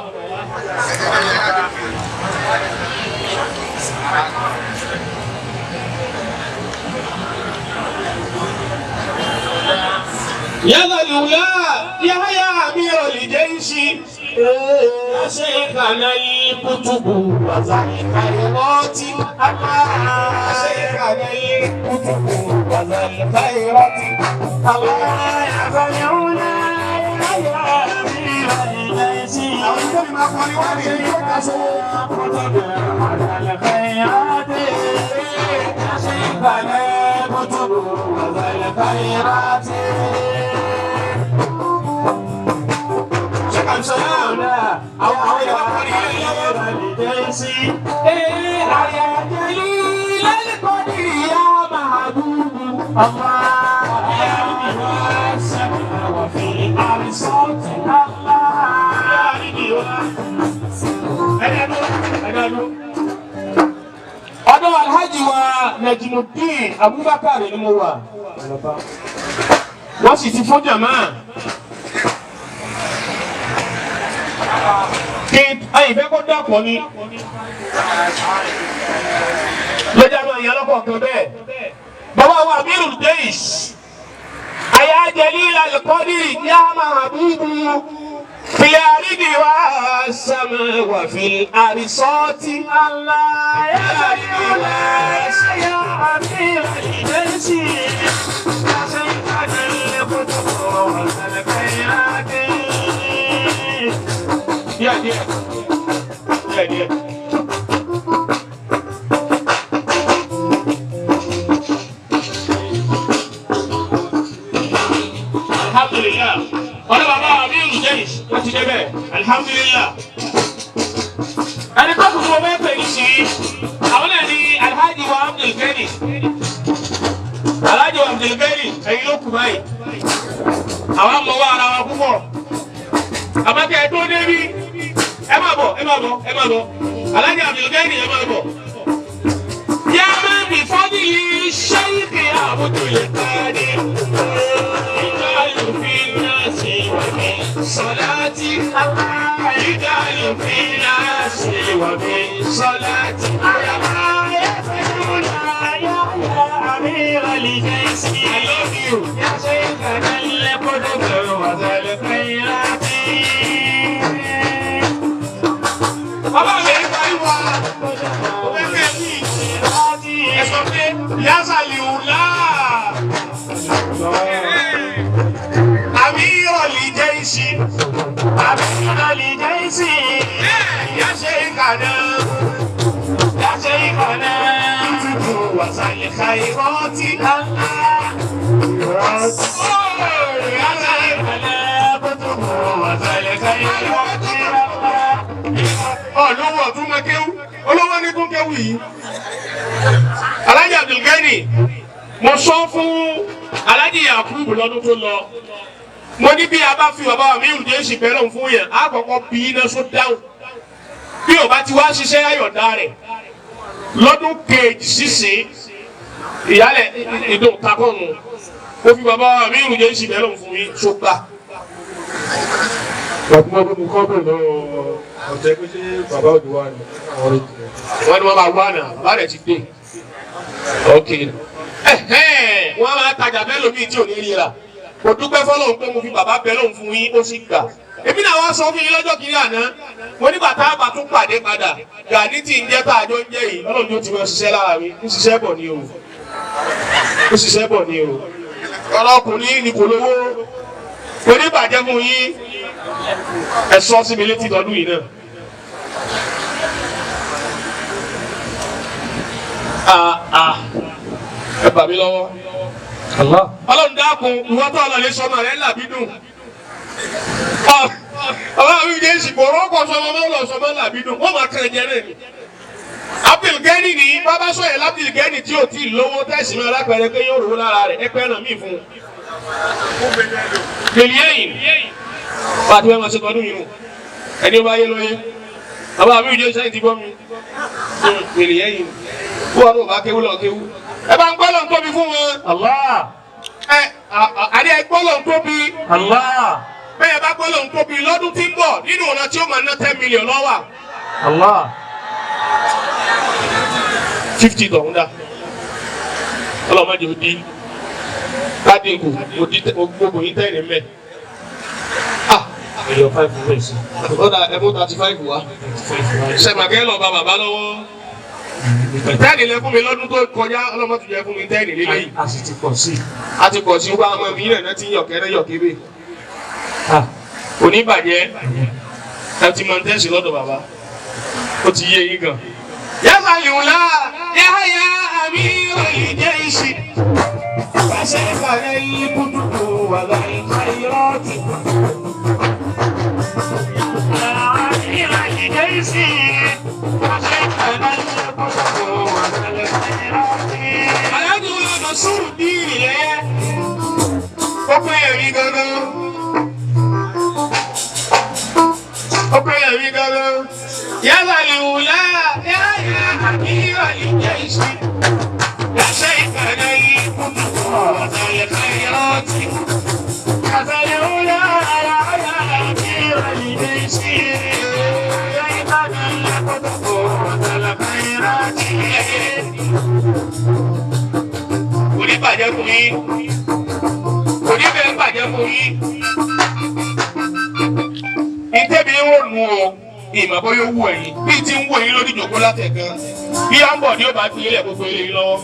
يا الأولاد يا أمير الجيش يا شيخنا الكتب وذا الخيرات الله شيخنا الكتب وذا الخيرات الله يغفرنا يا أمير الجيش يا شيخنا الكتب وذا الخيرات سلامنا أو الجيسي يا جليل القدر يا محبوب الله يا السماء وفي الأرض صوت الله ọ̀dọ̀ Alhaji wa Najmuddin Abubakar ni mo wà wọ́n sì ti fún jàmáà. Kí ẹ̀yin fẹ́ kó dàpọ̀ ni lọ́jà máa yàn lọ́kọ̀ kan bẹ́ẹ̀. Bàbá wa Amirul Jaysh ya jalil al-qadri ya mahbubu fil ardi was-sama wa fil arsati Allah ya jalil ya Amirul Jaysh ya sayyidal qutub wal khairat. Yeah. Alhamdulillah. Ọ̀dọ̀ bàbá Amirul Jaysh láti débẹ̀. Alhamdulillah. Ẹni tó kù tó bẹ́ẹ̀ pè ní sí àwọn náà ní Alhaji wa Abdulgani. Alhaji wa Abdulgani ẹ̀yin ló kù báyìí. Àwọn ọmọ wa ara wa púpọ̀. Àbákẹ́ ẹ̀ tó débi. Ẹ máa bọ̀. Alhaji Abdulgani ẹ máa bọ̀. Yá máa bí fọ́dí yìí ṣáyíkì Abdulgani. Ìjálù fi náà sí wàmí sọ́láàtì. Ìjálù fi náà sí wàmí sọ́láàtì. Amirul Jaysh, I love you. Ya shaykhana al-qutb wa dhal khayrat. Bàbá mi ń bá ìwà ọ̀gbẹ́fẹ́ mi ẹ sọ pé yásàlì ùlá Amirul Jaysh ya shaykhana wa dhal khayrat olówó ọdún máa kéwú olówó ní tún kéwú yìí. Alhaji Abdulgani mo sọ fún Alhaji Yakubu lọ́dún tó lọ mo ní bí a bá fi bàbá Amirul Jaysh bẹ̀rẹ̀ fún yẹn á kọ́kọ́ bí iná só dáhùn bí o bá ti wá ṣiṣẹ́ ayọ̀dá rẹ̀ lọ́dún kejì sísìn ìyálẹ̀ ìdùn takọ́nù mo fi bàbá Amirul Jaysh bẹ̀rẹ̀ fún yín só gbà. Bàbá mi kọ́ bẹ̀rẹ̀ lọ́wọ́ ọ̀tẹ́ pé ṣé bàbá òdì wà ní àwọn ọ̀rẹ́ jù. Wọ́n ní wọ́n máa wá náà bá rẹ̀ ti dé. Ok wọ́n máa tajà bẹ́ẹ̀ lómi tí ò ní rí ra kò dúpẹ́ fọlọ́run pé mo fi bàbá bẹ́ẹ̀ lóhùn fún yín ó sì gbà èmi náà wá sọ fún yín lọ́jọ́ kìíní àná mo nígbà tá a bá tún pàdé padà Gani tí ń jẹ́ tá a jọ ń jẹ́ yìí Ọlọ́run yóò ti máa ṣiṣẹ́ lára mi ń ṣiṣẹ́ bọ̀ ni o ó ṣiṣẹ́ bọ̀ ni o ọlọ́kùnrin ni kò lówó oníbàjẹ́ fún yín ẹ sọ sí mi létí tọdún yìí náà. Ẹ bà mí lọ́wọ́. Ọlọ́run dákun ìwọ́n tó ọlọ́lẹ̀ sọmọ rẹ̀ làbí dùn. Ọlọ́run mi jẹ́ ìsìnkú ọkọ̀ sọmọ mọ́lọ̀ sọmọ làbí dùn wọ́n máa kẹrẹ̀ jẹ́ náà ni. Abdulgani ni bàbá sọ̀yẹ̀ Abdulgani tí ò tí ì lówó tẹ̀sí mi alápẹ̀rẹ̀ pé yóò rò lára rẹ̀ ẹ pẹ́ ràn mí fún un. Kìlìyẹ́yìn wà á ti fẹ́ máa ṣe tọdún yìí nù ẹni ó bá yé lóye. Bàbá mi jẹ́ sẹ́yìn ti gbọ́ mi. Kìlìyẹ́yìn wọ́n ló bá kéwú lọ kéwú. Ẹ bá ń gbọ́ lọ́n tóbi fún wọn. Allah. Àdé ẹ gbọ́ lọ́n tóbi. Allah. Bẹ́ẹ̀ bá gbọ́ lọ́n tóbi lọ́dún tí ń bọ̀ nínú ọ̀nà tí ó máa ná 10 million lọ́wọ́. Allah. 50 tọ̀hún dá. Ọlọ́mọdé ò di. Káde kù gbogbo yín tẹ́lẹ̀ mẹ́. Ẹyọ 5 rẹ̀ sí. Ọ̀dà ẹ̀mú 35 wá. Sẹ̀màkẹ́ lọ bá bàbá lọ́wọ́. Tẹ́ẹ̀nì lẹ fún mi lọ́dún tó kọjá ọlọ́mọ tó jẹ fún mi tẹ́ẹ̀nì lélẹ́yìn. A sì ti pọ̀ sí. A ti pọ̀ sí wá ọmọ mi náà ti ń yọ̀kẹ́rẹ́ yọ̀kébé. Oníbàjẹ́ ẹ ti máa ń tẹ́sí lọ́dọ̀ bàbá. Ó ti yé yín gan. Yàtọ̀ ìwúlá yáyà àmì ìròyìn jẹ́ ìṣì. Pàṣẹ ìkàlẹ̀ yìí kúndùkú wà láì káyọ̀tì. Ìròyìn jẹ́ ìṣì. Pàṣẹ ìkàlẹ̀ yìí kúndùkú wà láì káyọ̀tì. Aláàjì wọn lọ sùúrù bí ìrìlẹ̀ ó pé ẹ̀rí gangan. Ó pé ẹ̀rí gangan. Yàrá ìwúlá yáyà àmì ìròyìn jẹ́ ìṣì. Pàṣẹ ìkàlẹ̀ yìí kúndùkú wà láì káyọ̀tì. Yàrá ìwúlá yáyà àmì ìròyìn jẹ́ ìṣì. Oníbàjẹ́ fún yín, oníbẹ̀ẹ́ bàjẹ́ fún yín. Ìtẹ́bi ń wò nù o, ìmọ̀ bóyá ó wù ẹ̀yìn. Bí ti ń wò yín lórí ìjòkó látẹ̀kan, bí à ń bọ̀ ní ó bá fi ilẹ̀ gbogbo ilé yín lọ́wọ́.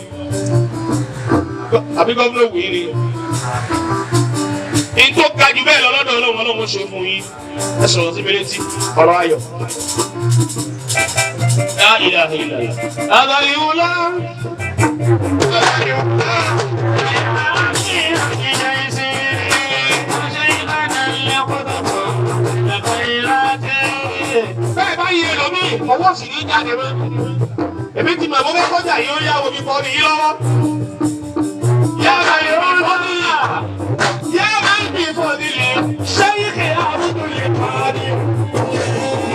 Àbí gómìnà wù yín ni. Èyí tó ga jù bẹ́ẹ̀ lọ lọ́dọ̀ Ọlọ́run ṣe fún yín. Ẹ sọ̀rọ̀ sí mi létí, ọ̀rọ̀ ayọ̀. La ilaha illallah. Adaliula. Bẹ́ẹ̀ bá yẹ lómi, ọwọ́ sì ní jáde mọ́. Èmi ti mọ̀ mọ́ kọjá yìí ó yá omi kọ́ ní lọ́wọ́. Yàrá ìrọ̀lọ́ ní yàrá ìbífọ̀ nílé. Ṣé ìkẹ́ àbúrò lè parí?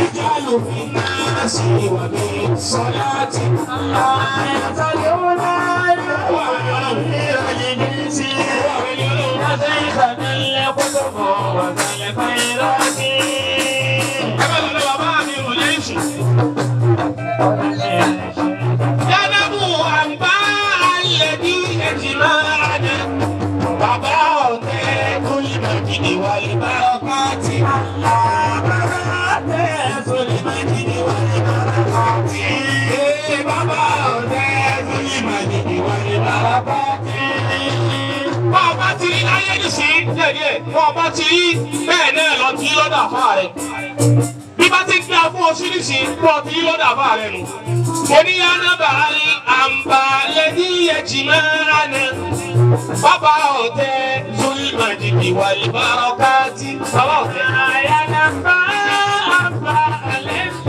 Ìjálù fi náà sí ìwà mi sọ́láàtì. Àyàtàlẹ́wọ́lá wà ní ìrọ̀lẹ́ sí ìyàtọ̀ ìkànnì kótópọ̀ wà tẹ̀lé fẹ́rẹ́tì. Ẹ bá lọ́dọ̀ bàbá mi rò lẹ́sìn. Yánábù àgbá àlẹ́bí ẹ̀jì máa dé. Bàbá ọ̀tẹ̀ tó lè mọ̀ kí ni wà lè bá ọkọ̀ tì. Bọ́ọ̀bá ti rí láyé nìsín díẹ̀díẹ̀, bọ́ọ̀bá ti rí bẹ́ẹ̀ náà lọ tí lọ́dà fà rẹ̀. Bí bá ti gbé fún oṣù nìsín, bọ́ọ̀ tí lọ́dà fà rẹ̀ nù. Mo ní Yánábà ní àǹbá lẹ́dí ẹ̀jì mẹ́rin náà. Bàbá ọ̀tẹ̀ Zulmajidi wà ìbárọ̀kátì. Bàbá ọ̀tẹ̀ Yánábà àǹbá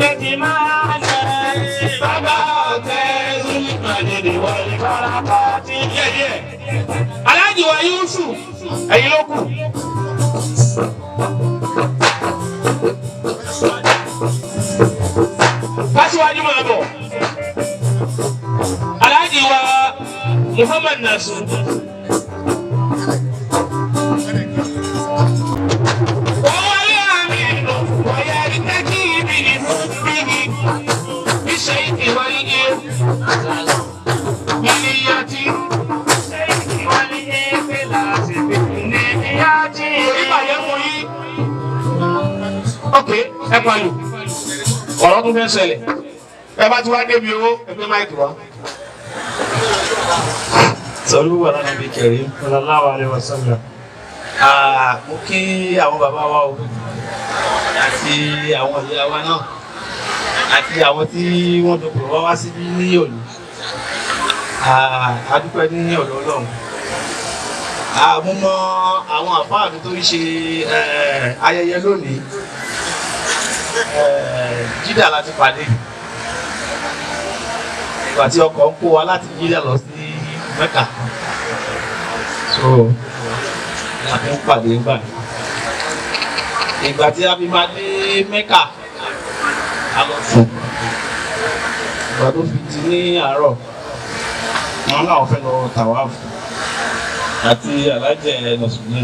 lẹ́dí mẹ́rin náà. Bàbá ọ̀tẹ̀ Zulmajidi wà ìbárọ̀kátì. Aláàjì wa Yusuf, ẹ̀yin ló kù. Kásíwájú máa bọ̀. Aláàjì wa Muhammad Nasir. Wọ́n àmì ìlú, wọ́n yẹ ìtẹ́kì ibi ìfúnbíbi. Iṣẹ́ ìwà igi. Ìlíyàtì. tí ìbàjẹ́ fún yín. Ok, ẹ pàlù. Ọ̀rọ̀ tún fẹ́ ṣẹlẹ̀. Ẹ bá ti wá débi owó, ẹ gbé máìkì wá. Sallu ala nabi karim. Sallallahu alaihi wasallam. Mo kí àwọn bàbá wa o àti àwọn ìyá wa náà àti àwọn tí wọ́n dọ̀pọ̀ wá wá síbí ní òní. A dúpẹ́ ní ọ̀dọ̀ Ọlọ́run. Mo mọ àwọn àfáà mi tó ń ṣe ayẹyẹ lónìí. Jídà láti pàdé. Ìgbà tí ọkọ̀ ń kó wa láti Jídà lọ sí Mẹ́kà. So a fi ń pàdé ńgbà yìí. Ìgbà tí a fi máa dé Mẹ́kà a lọ sùn. Ìgbà tó fi di ní àárọ̀ wọn náà fẹ́ lọ tàwáàfù àti alájẹ nọ̀sùnmí.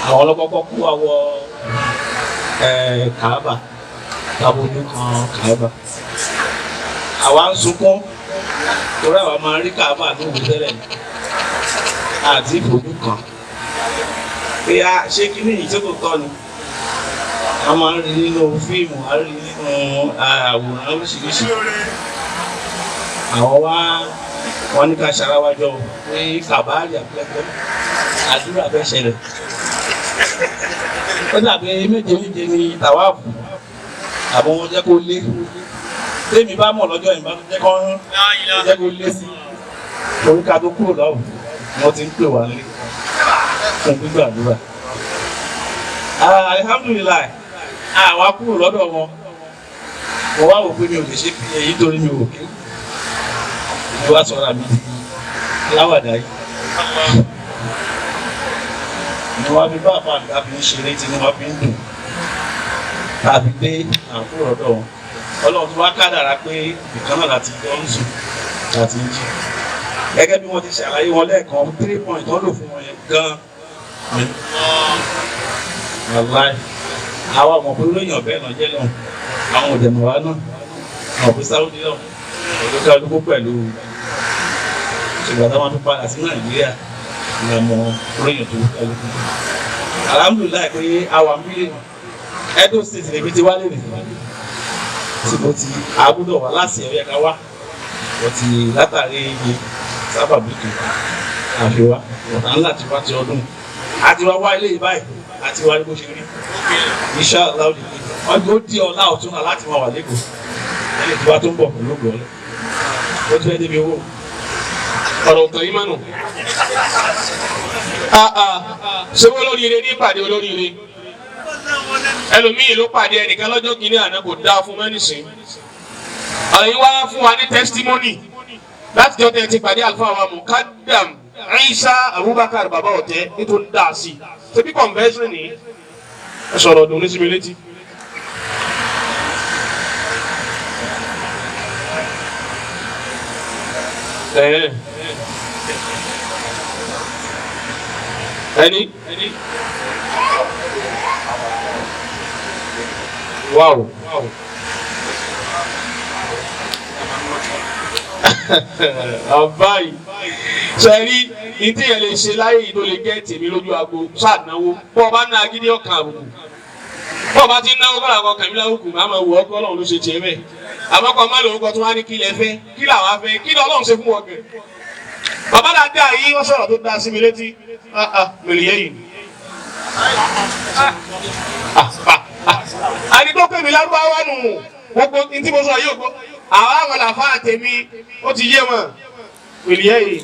Àwọn ọlọ́kọ́kọ́ kú wa wọ Kàábà táwọn ojú kan Kàábà. Àwa ń sunkún torí àwa máa rí Kàábà ní òwe tẹ́lẹ̀ àti ìfojú kan. Pé ṣé kí ni ìyí tí kò tọ́ ni? A máa ń rí nínú fíìmù, a rí nínú àwòrán oríṣiríṣi. Àwọn wọ́n ní ká ṣaráwájọ pé kàbáàlì àpẹẹrẹ àdúrà fẹ́ ṣẹlẹ̀. Ó dàbí méje ní tàwáàfù àbọ̀ wọn jẹ́ kó lé. Tèmi bá mọ̀ lọ́jọ́ ìbá tó jẹ́ kó lé sí. Torí ká tó kúrò lọ́wọ́ wọ́n ti ń pè wá lé fún gbígbàdúrà. Alhamdulilayi, àwa kúrò lọ́dọ̀ wọn. Mo wá wò pé mi ò lè ṣe èyí torí mi ò kí. Mo wá sọ̀rọ̀ mi láwàdà yìí. Mo wá bí bàbá àgbà fi ń ṣeré tí mo wá fi ń dùn. Tàbí dé àkúrò lọ́dọ̀ wọn. Ọlọ́run tó wá kádàrá pé ìkan náà láti jọ ń sùn láti ń jí. Gẹ́gẹ́ bí wọ́n ti ṣàlàyé wọn lẹ́ẹ̀kan 3 point tó lò fún wọn yẹn gan-an. Wàláì, àwa ọmọ pé olóyìn ọ̀bẹ náà jẹ́ náà, àwọn òdèmọ̀ wa náà, àwọn òpin Sáúdí náà, olókè olóko pẹ̀lú ṣùgbọ́n táwọn tó padà sí Nàìjíríà ní ọmọ olóyìn tó olóko. Alhamdulilayi pé àwa mílíọ̀nù Edo State lèmi ti wálé nìyí. Tí mo ti àbúdọ̀ wá láti ẹ̀yẹ ká wá, mo ti látàrí iye sábà bíkì àfiwá, ọ̀tá ńlá ti wá ti ọdún. Àti wá ilé yìí báyìí. Àti wá ní bó ṣe rí. Inshallah ọdún ó di ọlá ọ̀tún náà láti máa wà lẹ́kọ̀ọ́. Ẹni tí wá tó ń bọ̀ pẹ̀lú ògbọ́ ọ̀lẹ́. Ó tún ẹ́ débi owó. Ọ̀rọ̀ òkàn yìí mánu. Ṣé wọ́n olóríire ní ìpàdé olóríire? Ẹlòmíì ló pàdé ẹnìkan lọ́jọ́ kìíní àná kò dáa fún mẹ́nìsín. Ọ̀rọ̀ yìí wá fún wa ní testimony láti jọ́ tẹ́ ti pàdé àlùfáà wa Mukaddam Isa Abubakar bàbá ọ̀tẹ́ nítorí dáa sí i. Ṣebí convention ni ẹ sọ̀rọ̀ ọdún ní sinmi létí. Ẹni wow àbáyé sẹ́rí ní tí yẹn lè ṣe láyé yìí tó lè gẹ́ tèmi lójú aago ṣáàdánwó bọ́ ọ bá ná agídí ọkàn àbùkù bọ́ ọ bá ti náwó kọ́ra kan kàmílà òkú máa ma wù ọ́ kọ́ Ọlọ́run ló ṣe tiẹ̀ bẹ́ẹ̀ àmọ́ kọ́ má lórúkọ tó wá ní kí lẹ fẹ́ kí làwọn afẹ́ kí ni Ọlọ́run ṣe fún wọn gẹ̀. Bàbá dáadáa yìí wọ́n sọ̀rọ̀ tó dáa sí mi létí mèlìyẹ́ yìí. Àdìgbò pè mí lárúbáwá nù gbogbo ntí mo sọ yìí ògbó àwọn àwọn làfáà tèmi ó ti yé wọn mèlìyẹ́ yìí.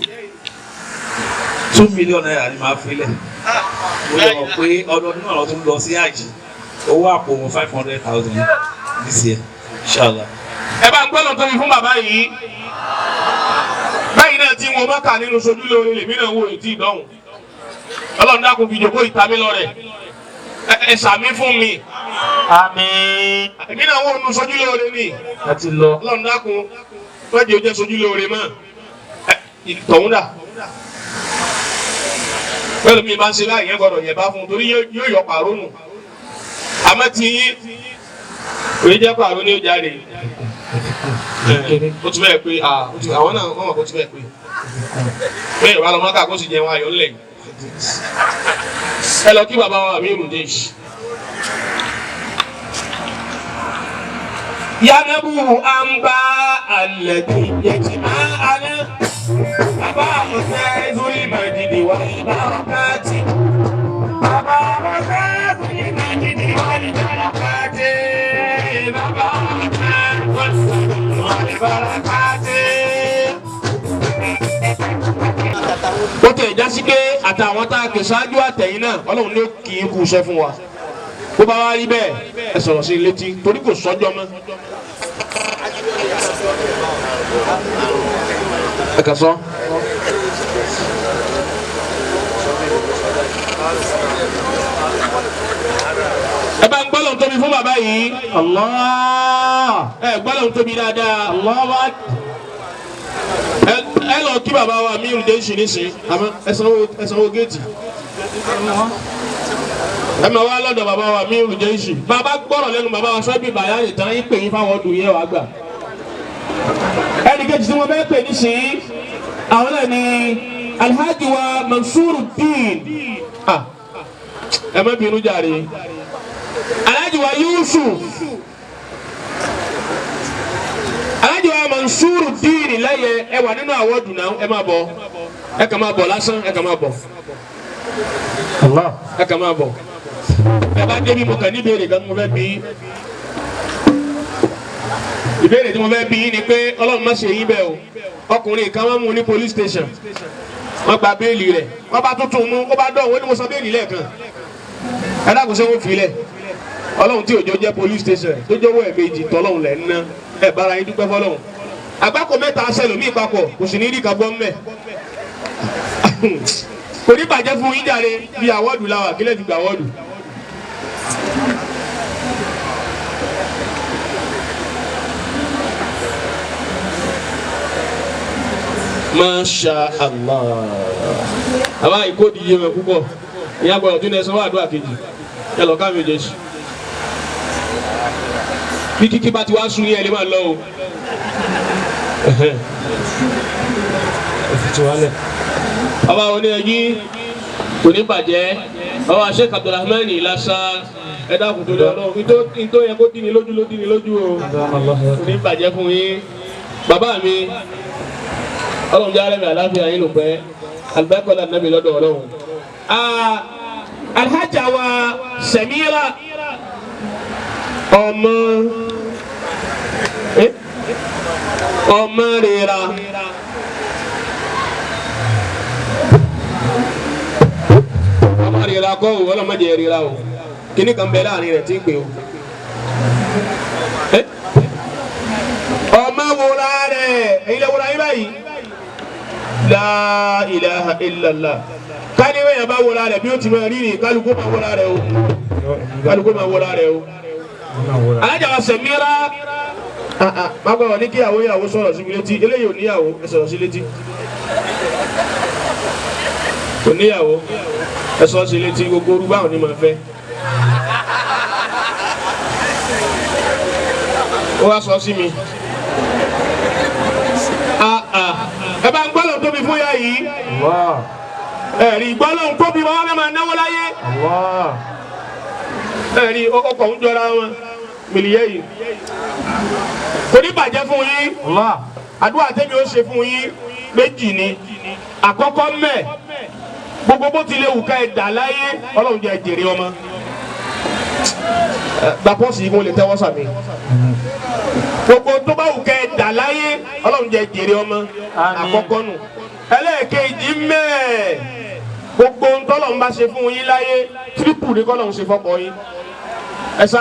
2 million naira ni màá fi lẹ̀. Mo lè mọ̀ pé ọdọọdún náà tún lọ sí àjì. Owó àpò wọn 500,000 this year, inshallah. Ẹ bá ń gbọ́dọ̀ tóbi fún bàbá yìí. Báyìí náà tí wọn bá kà nínú sojú lórí lèmi náà wò ètí ìdánwò. Ọlọ́run dákun fi jòkó ìtàmí lọ rẹ̀. Ẹ sàmí fún mi. Àmín. Èmi náà wò nínú sojú lórí ni. Ẹ ti lọ. Ọlọ́run dákun wọ́n jẹ́ ojú sojú lórí mọ́. Ìtọ̀hún dà. Pẹ̀lú mi máa ń ṣe láì yẹn gbọ́dọ̀ yẹ̀ bá fún un torí yóò yọ pàrọ̀ nù. Àmọ́ tí yín òye jẹ́ pàrọ̀ ní ó jáde. Ó tún bẹ́ẹ̀ pé àwọn náà wọ́n mọ̀ kó tún bẹ́ẹ̀ pé. Bẹ́ẹ̀ wà lọ́mọ́ ká kó sì jẹun ayọ̀ ńlẹ̀ yìí. ẹ lọ kí bàbá wa Amiru Jaysh. Yanabu amba alladhi yajma'ana bàbá ọ̀sẹ̀ ìzúlì màjìdì wà ìbárakàtì. Bàbá ọ̀sẹ̀ ìzúlì màjìdì wà ìbárakàtì. Bàbá ọ̀sẹ̀ ìzúlì wà ìbárakàtì. Ó tẹ̀ jásí pé àtàwọn tá a kè ṣáájú àtẹ̀yìn náà Ọlọ́run ló kì í kú iṣẹ́ fún wa. Bó bá wá rí bẹ́ẹ̀ ẹ sọ̀rọ̀ sí létí torí kò sọ́jọ́ mọ́. Ẹ kà sọ. Ẹ bá ń gbọ́ lọ́n tóbi fún bàbá yìí. Allah. Ẹ gbọ́ lọ́n tóbi dáadáa. Allah wa. Ẹ lọ kí bàbá wa Amiru Jaysh nísìn àmọ́ ẹ sanwó géètì. Ẹ máa wá lọ́dọ̀ bàbá wa Amiru Jaysh. Bàbá gbọ́rọ̀ lẹ́nu bàbá wa sọ́bì bàyá lè tán yín pè yín fáwọn ọdún yẹn wàá gbà. Ẹnì kejì tí wọ́n fẹ́ pè nísìn àwọn náà ni Alhaji wa Mansuruddin. Ẹ má bínú jàre. Alhaji wa Yusuf. Alhaji wa Mansuruddin lẹ́yẹ ẹ wà nínú àwọ̀dù náà ẹ máa bọ̀. Ẹ kàn máa bọ̀ lásán ẹ kàn máa bọ̀. Ẹ kàn máa bọ̀. Ẹ bá débi mo kàn ní ìbéèrè kan mo fẹ́ bí. Ìbéèrè tí mo fẹ́ bí ni pé Ọlọ́run má ṣe yín bẹ́ẹ̀ o. Ọkùnrin kan wọ́n mú ní police station. Wọ́n gba béèlì rẹ̀. Wọ́n bá tuntun mú ó bá dọ̀ wọ́n ní mo sọ béèlì lẹ́ẹ̀kan. Ẹ dákun ṣé wọ́n fi lẹ̀. Ọlọ́run tí òjò jẹ́ police station tó jọ̀wọ́ ẹ̀mejì tọ́lọ́run lẹ̀ ń ná. Ẹ bára yín dúpẹ́ fọlọ́run. Àgbákò mẹ́ta aṣẹ́lòmíì papọ̀ kò sì ní rí kan bọ́ mẹ́. Kò ní bàjẹ́ fún yín jàre bí àwọ́dù la wà kílẹ̀ ti gbà àwọ́dù. Masha Allah. Àbá ìkódi yé wọn púpọ̀. Ìyá gbọ́dọ̀ tún ẹ sanwó àdúrà kejì. Ẹ lọ ká mi Jésù. Bí kíkí bá ti wá sùn ní ẹ lè máa lọ o. Bàbá wọn ní ẹyí kò ní bàjẹ́. Bàbá Sheikh Abdulrahman Ilasa ẹ dákun tó lé Ọlọ́run. Ìtò yẹ kó dín ní lójú ló dín ní lójú o. Kò ní bàjẹ́ fún yín. Bàbá mi Ọlọ́run jẹ́ alẹ́mi àláfíà yín ló pẹ́. Àlùbáríkà Nàbí lọ́dọ̀ Ọlọ́run. Alhaja wa Samira ọmọ rira ọmọ rira kọ́ o ọlọ́mọdé rira o kíní kan bẹ láàrin rẹ̀ tí ń pè o ọmọ wòra rẹ̀ èyí lè wòra yín báyìí la ilaha illallah káníwé yẹn bá wòra rẹ̀ bí ó ti máa rí ni kálukú máa wòra rẹ̀ o kálukú máa wòra rẹ̀ o Alhaja wa Samira má gbọ́dọ̀ ní kí ìyàwó sọ̀rọ̀ sí mi létí eléyìí ò níyàwó ẹ sọ̀rọ̀ sí létí kò níyàwó ẹ sọ̀rọ̀ sí létí gbogbo orúkọ àwọn onímọ̀ fẹ́ ó wá sọ sí mi ẹ bá ń gbọ́dọ̀ tóbi fún ya yìí ẹ̀rí gbọ́dọ̀ tóbi wọn fẹ́ máa náwó láyé ẹ̀rí ọkọ̀ ń jọra wọn mílíọ̀nù yìí kò ní bàjẹ́ fún yín àdúrà tẹ́mi ó ṣe fún yín méjì ni àkọ́kọ́ mẹ́ gbogbo bó ti lè wù ká ẹ dà láyé Ọlọ́run jẹ́ jèrè ọmọ gbàpọ̀ sí mo lè tẹ́wọ́ sàmì gbogbo tó bá wù ká ẹ dà láyé Ọlọ́run jẹ́ jèrè ọmọ àkọ́kọ́ nù ẹlẹ́ẹ̀kejì mẹ́ gbogbo ntọ́lọ́run bá ṣe fún yín láyé tírípù ní kọ́lọ́run ṣe fọ́kọ yín ẹsẹ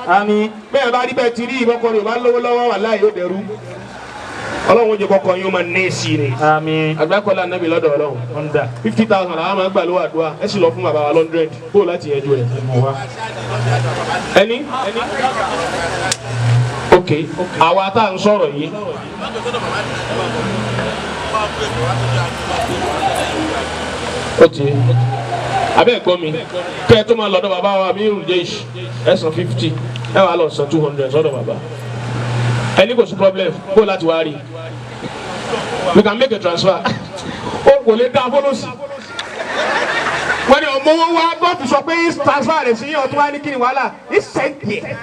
ami bẹ́ẹ̀ bá rí bẹ́ẹ̀ ti rí ìbọkọ rẹ o bá lówó lọ́wọ́ wà láàyè ó dẹrú Ọlọ́run jẹ kọkọ yín ó máa ní sí ni àgbákọlá Ànábì lọ́dọ̀ Ọlọ́run 50,000 àwọn máa gbà lówó àdúrà ẹ sì lọ fún bàbá wa 100 kó láti yẹjú rẹ ẹni ok àwa tá à ń sọ̀rọ̀ yìí ó ti abẹ́ gbọ́ mi kẹ́ ẹ tó máa lọ́dọ̀ bàbá wa Amiru Jaysh ẹ san 50 ẹ wà lọ san 200 sọ́dọ̀ bàbá ẹni kò sí problem kó láti wá rí we can make a transfer ó kò lè dá fọlọ́sì wọ́n ní ọmọ owó wa bọ́ọ̀fù sọ pé transfer rẹ̀ sí ọtún wa ní kí ni wàhálà ìsẹ̀ǹtì ẹ̀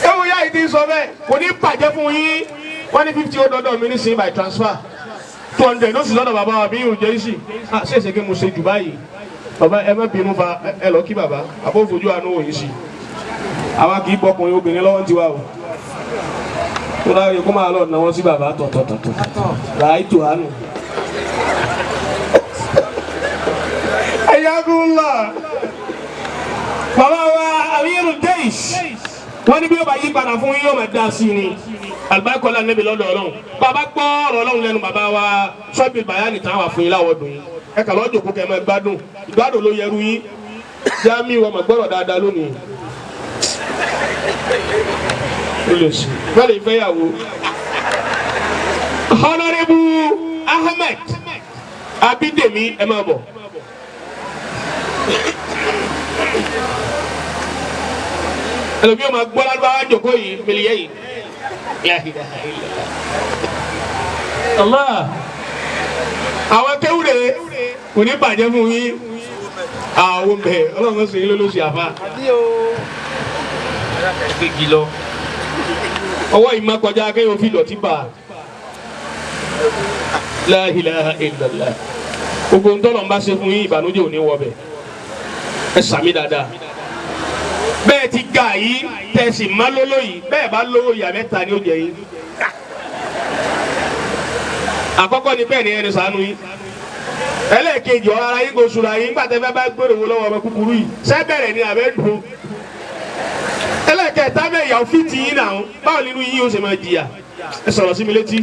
ewu yá ìdí sọ bẹ́ẹ̀ kò ní bàjẹ́ fún yín wọ́n ní 50 ọdọọdọ mi ní sin by transfer 200 ló sì lọ́dọ̀ bàbá wa bí yóò jẹ́ sí ṣèṣe kí mo ṣe jù báyìí bàbá ẹ má bínú fa ẹ lọ kí bàbá àbó fojú àánú òyìn sí àwa kì í bọkùnrin obìnrin lọ́wọ́ tiwa o tó dáa kó máa lọ náwó sí bàbá tọ̀tọ̀tọ̀tọ̀ ráìtò àánú. ẹ̀yàgùnlá bàbá wa Amirul Jaysh wọ́n ní bí ó bá yí padà fún yín yóò máa dá sí ni alibarikọ́lá níbi lọ́dọ̀ ọlọ́run bàbá gbọ́ ọ̀rọ̀ ọlọ́run lẹ́nu bàbá wa sọ́bì bàyánì táwọn àfún yín láwọ̀ dùn yín ẹ kà lọ́jọ́ kó kẹ́ ẹ máa gbádùn ìgbádùn ló yẹrù yín jámi wọ́n máa gbọ́rọ̀ dáadáa lónìí ó lè ṣe wọ́n lè fẹ́ yàwó. Honorable Ahmed Abidemi ẹ máa bọ̀. ẹlòmíì ọmọ gbọ́ ládùúgbò àjòkó yìí mẹlẹ́yẹ yìí. Allah àwọn kéwúre kò ní bàjẹ́ fún yín àwọn bẹ̀ ọlọ́run sì ń lọ́lọ́sì àfa. ọwọ́ ìmọ̀ kọjá akéwòn fi dọ̀tí bá la ilaha illallah gbogbo ntọ́nà ń bá ṣe fún yín ìbànújẹ́ ò ní wọ bẹ̀ ẹ sàmì dáadáa bẹ́ẹ̀ ti ga yìí tẹ̀sí má lóló yìí bẹ́ẹ̀ bá lówó ìyá mẹ́ta ni ó jẹ yín àkọ́kọ́ ni bẹ́ẹ̀ ni ẹni ṣàánú yín ẹlẹ́ẹ̀kejì ọ̀rọ̀ ara yín kò sùrà yín gbàtẹ́ fẹ́ bá gbèrò wọ lọ́wọ́ ọmọ kúkúrú yìí sẹ́bẹ̀rẹ̀ ni àbẹ́ dùn ẹlẹ́ẹ̀kẹta bẹ́ẹ̀ yà ó fi ti yín náà báwo nínú yín ó ṣe máa jìyà ẹ sọ̀rọ̀ sí mi létí.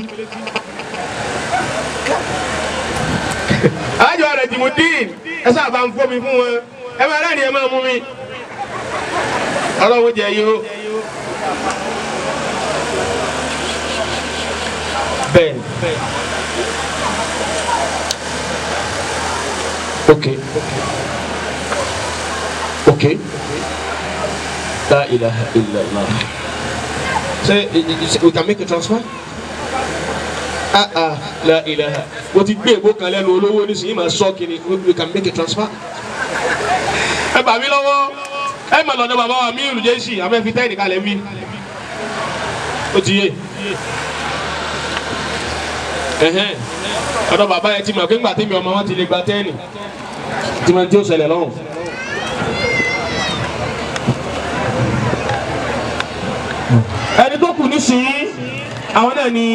àjọ rẹ̀ Jimudeen ẹ sábà ń fọ́ mi fún wọn ẹ máa rẹ́ni ẹ máa mú mi ọlọ́run jẹ yìí ó bẹ́ẹ̀ okay la ilaha illallah say we can make a transfer la ilaha wọ́n ti gbé èbó kan lẹ́nu olówó nísìnyí máa sọ kiri we can make a transfer ẹ bà mí lọ́wọ́ ẹ mà lọ́dọ̀ bàbá wa Amirul Jaysh àmọ́ fi tẹ́ẹ̀nì kalẹ̀ mí ó ti yé ọ̀dọ̀ bàbá yẹn ti mọ̀ pé ńgbà tẹ́mi ọmọ wọn ti lè gba tẹ́ẹ̀nì tí wọ́n ti ó ṣẹlẹ̀ lọ́hùn. ẹni tó kù nísìnyí àwọn náà ni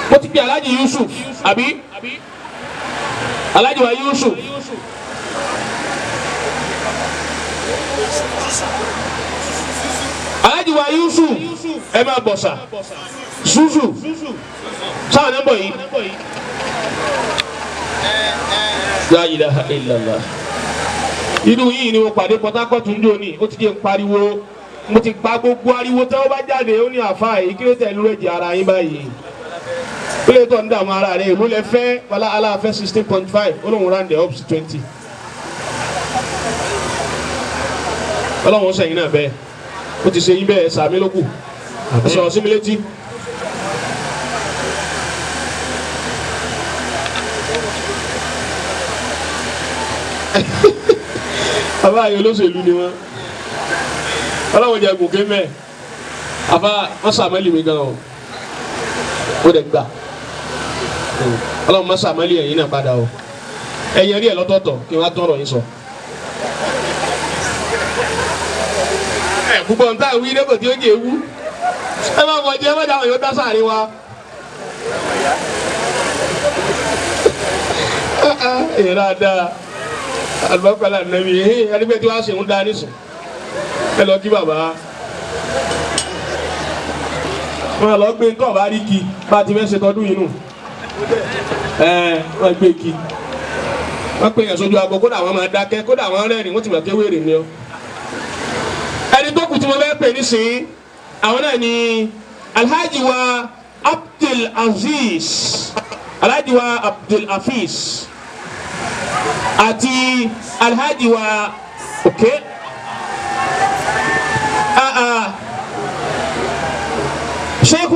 mo ti pe Alhaji Yusuf àbí Alhaji wa Yusuf. Alhaji wa Yusuf ẹ máa bọ̀ sà Susu sáwọn ẹ̀ ń bọ̀ yìí. La ilaha illallah inú yìí ni mo pàdé Port Harcourt ń jò ní ó ti jẹ́ pariwo mo ti gba gbogbo ariwo tí wọ́n bá jáde ó ní àfa yìí kí ló tẹ̀ lórí ẹ̀jẹ̀ ara yín báyìí ó lè tọ́ ń dààmú ara rẹ̀ èló lẹ fẹ́ wàlá aláàfẹ́ 16.5 ó lóun round up to 20 ọlọ́run sẹ́yìn náà bẹ́ẹ̀ ó ti ṣe yín bẹ́ẹ̀ sàmì lókù ẹ sọ̀rọ̀ sí mi létí. bàbá ayé olóṣèlú ni wọn ọlọ́run jẹ gòkè mẹ́ àfa wọn sàmẹ́lì mi gan o ó dẹ̀ gbà ọlọ́run má sàmẹ́lì ẹ̀yìn náà padà o ẹ̀yìn rí ẹ̀ lọ́tọ̀ọ̀tọ̀ kí wọ́n á tọrọ yín sọ. púpọ̀ nta ìwé ilé kò tí ó jẹ ewu ẹ máa bọ̀ jẹ́ ẹ má dáhùn yóò dá sáàrin wa. ìrà dáa alùpàpàlà nàbí ẹni tí wàá ṣe ń dá nísìn ẹ lọ kí bàbá wọn lọ gbé nǹkan ọba rí kí bá a ti fẹ́ ṣe tọdún yìí nù wọn gbé kí wọn pè yàn sójú aago kódà wọn máa dákẹ́ kódà wọn rẹ́rìn wọ́n ti mọ̀ kéwèrè ni ọ. ẹni tó kù tí mo fẹ́ pè nísìnyí àwọn náà ni Alhaji wa Abdul Aziz Alhaji wa Abdul Hafiz àti Alhaji wa Sheikh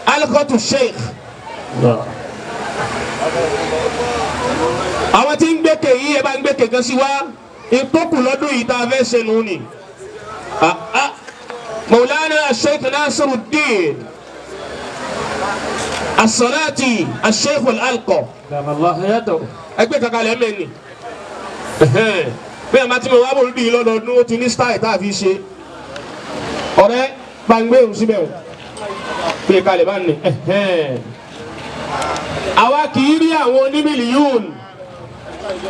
Alqa tu Sheikh àwọn tí ń gbẹ́kẹ̀ yìí ẹ bá ń gbẹ́kẹ̀ kan sí wa ìtọ́kù lọ́dún yìí tá a fẹ́ ṣe nù ní. Maulana Sheikh Nasiruddin As-Salati Sheikh Al-Alqa ẹgbẹ́ kankan lẹ́mẹ̀ ni bí a máa ti mọ̀ wá bọ̀ lódì yìí lọ́dọọdún ó ti ní style tá a fi ṣe ọ̀rẹ́ gbàngbé òun síbẹ̀ o bí kalẹ̀ bá ní. Àwa kì í rí àwọn onímìlíọ̀n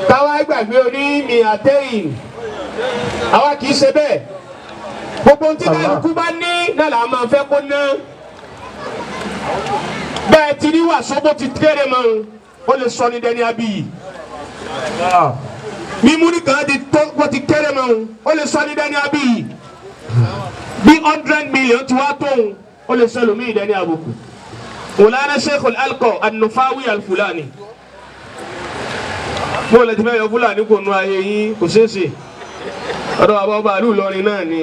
táwa gbàgbé oní mìàtẹ́yìn àwa kì í ṣe bẹ́ẹ̀ gbogbo tí kálukú bá ní náà là máa fẹ́ kó ná bẹ́ẹ̀ tí ní wàásù bó ti kéré mọ́ o lè sọ ní dẹni abiyì mímú ní kan bó ti kéré mọ́ o lè sọ ní dẹni abiyì bí 100 million tí wàá tóun o lè sọ lómi dẹni àbùkù. Maulana Sheikh Al-Alqa An-Nufawi Al-Fulani mo lè ti fẹ́ yọ Fúlàní kò nu ayé yín kò ṣeé ṣe ọ̀dọ̀ bàbá ọba àlù Ìlọrin náà ni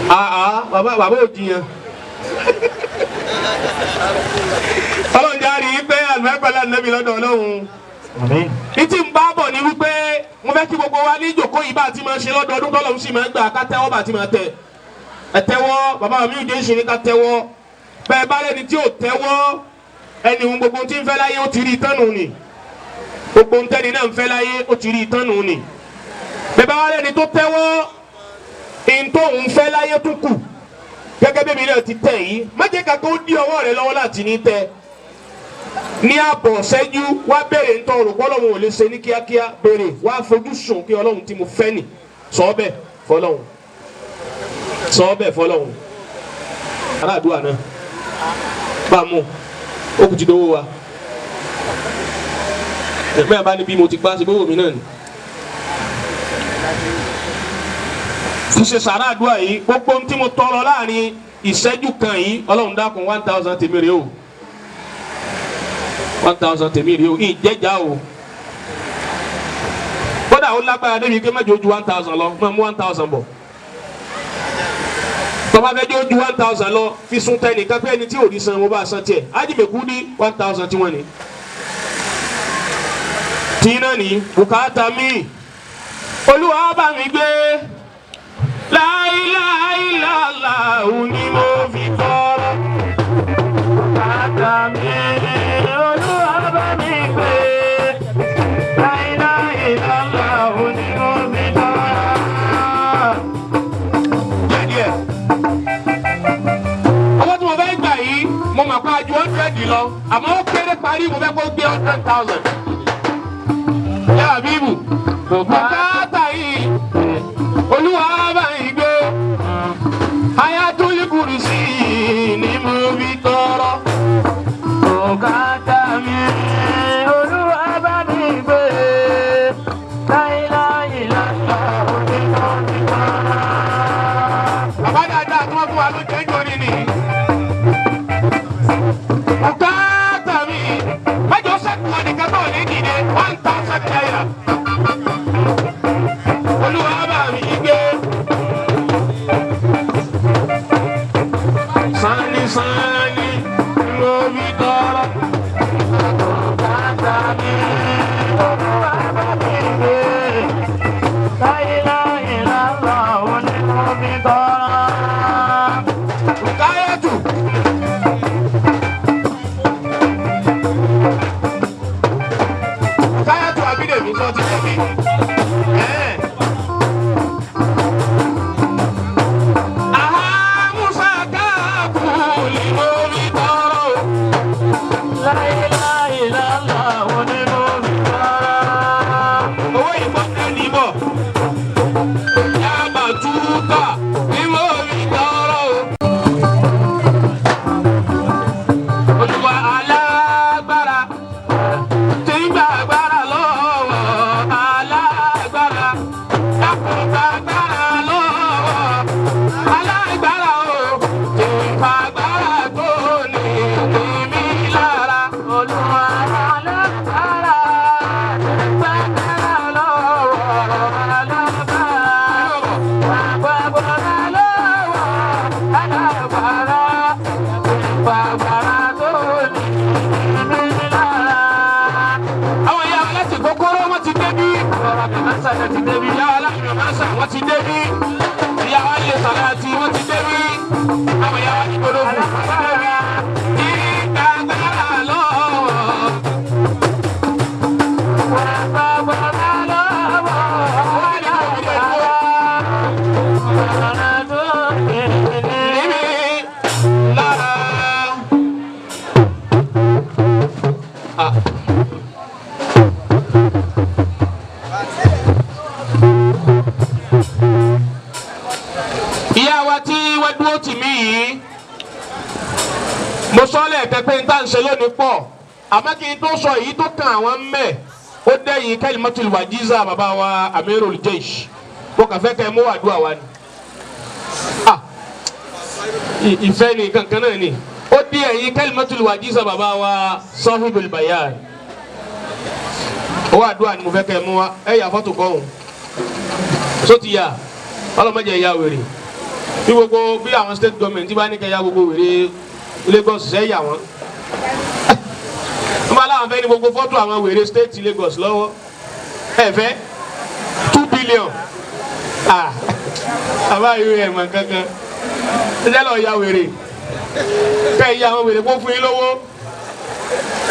bàbá ò jiyàn Ọlọ́run járe yìí pé àlùmẹ́pẹ̀lẹ́ ànábì lọ́dọ̀ Ọlọ́run ìtì ń bá bọ̀ ní wípé mo fẹ́ kí gbogbo wa ní ìjòkó yìí bá ti máa ṣe lọ́dọọdún tọ́lọ́run sì máa ń gbà ká tẹ́wọ́ bá ti máa tẹ̀ ẹ tẹ́wọ́ bàbá mi ò dé ṣe ní ká tẹ́wọ́ bẹ́ẹ̀ bá lẹ́ni tí ò tẹ́wọ́ ẹni ohun gbogbo tí ń fẹ́ láyé ó ti rí ìtánu ni gbogbo ń tẹ́ni náà ń fẹ́ láyé ó ti rí ìtánu ni bẹ́ẹ̀ bá lẹ́ni tó tẹ́wọ́ in tó ń fẹ́ láyé tó kù gẹ́gẹ́ bí mi náà ti tẹ̀ yìí má jẹ́ ká kó dí ọwọ́ rẹ lọ́wọ́ láti ní tẹ ní àbọ̀ ṣẹ́jú wá béèrè ntọ́ rò pé Ọlọ́run ò lè ṣe ní kíákíá béèrè wá fojú sùn kí Ọlọ́run tí mo fẹ́ nì sọ bẹ́ẹ̀ fọlọ́run sọ bẹ́ẹ̀ fọlọ́run aládùúgbò náà bá a mú ó kù ti dówó wa ẹgbẹ́ bá ní bí mo ti gbá sí bówó mi náà ni. ṣíṣe sàrà àdúrà yìí gbogbo ohun tí mo tọrọ láàrin ìṣẹ́jú kan yìí Ọlọ́run dákun 1000 tèmi rèé o 1000 tèmi rèé o ìjẹ́jà o kódà ó lágbára débi pé mẹ́jọ ojú 1000 lọ mọ́ mú 1000 bọ̀ tọ́ba fẹ́jọ́ ojú 1000 lọ fi sun tẹ́ nìkan pé ẹni tí ò ní san mo bá san tiẹ̀ ájìmẹ̀kú ní 1000 tí wọ́n ní. tí náà ní bùkátà mi Olúwa bá mi gbé la ilaha illallah ni mo fi tọrọ bùkátà mi Olúwa bá mi gbé la ilaha illallah ni mo fi tọrọ. Owó tí mo fẹ́ gbà yìí mo mọ̀ pé a ju 100 lọ àmọ́ ó kéré parí mo fẹ́ kó gbé 100,000. Yàrá bíbù bùkátà yìí Olúwa bá yìí gbé Ayatul Kursi ni mo fi tọrọ bùkátà mi Olúwa bá mi gbé la ilaha illallah ni mo fi tọrọ. Bàbá dáadáa tí wọ́n fún wa ló jẹ́ ìjọ́ni ni bùkátà mi májọ sẹ́kù wọn nìkan tó ní dìde 1000 naira. Olúwa bá mi gbé sani sani mo fi tọrọ bùkátà mi Olúwa bá mi gbé la ilaha illallah ni mo fi tọrọ. Káyọ̀tù. Káyọ̀tù Abídèmí sọ ti tẹ̀lé. Musa káàkù ni mo fi tọrọ. La ilaha illallah ni mo fi tọrọ. Owó ìbọn ẹni bọ̀. Yàbá túkà ni mo fi tọrọ. Olúwa alágbára tí ń gbàgbára lọ́wọ́ alágbára. ẹ̀ ti débi ìyáwó aláṣẹ màsà wọ́n ti débi ìyáwó alẹ́ sàláàtì wọ́n ti débi àwọn ìyáwó àdìgbòdo fún ìgbàgbára lọ́wọ́. ìyá wa tí wọ́n dúró tì mí yìí mo sọ lẹ́ẹ̀kan pé n tá n ṣe lónìí pọ̀ àmọ́ kí n tó sọ èyí tó kàn àwọn mẹ́ ó dẹ́yìn kalimatul wajiza bàbá wa amirul jaysh mo kàn fẹ́ kẹ́ mú àdúrà wa ni ìfẹ́ ni kankan náà ni ó dé ẹ̀yìn kalimatul wajiza bàbá wa sahibul bayan owó àdúrà ni mo fẹ́ kẹ́ mú wa ẹ̀ yà fọ́tò kọ́ òun sóti yà ọlọ́mọdé yà wèrè bí gbogbo bí àwọn state government bá ní kẹ́ yà gbogbo wèrè Lagos ṣe yà wọ́n wọ́n bá láwọn fẹ́ ní gbogbo fọ́tò àwọn wèrè state Lagos lọ́wọ́ ẹ fẹ́ 2 billion àbá yóò ẹ̀ mọ̀ kankan ẹ jẹ́ lọ́ọ́ ya wèrè kẹ́ ẹ yà àwọn wèrè kó fún yín lówó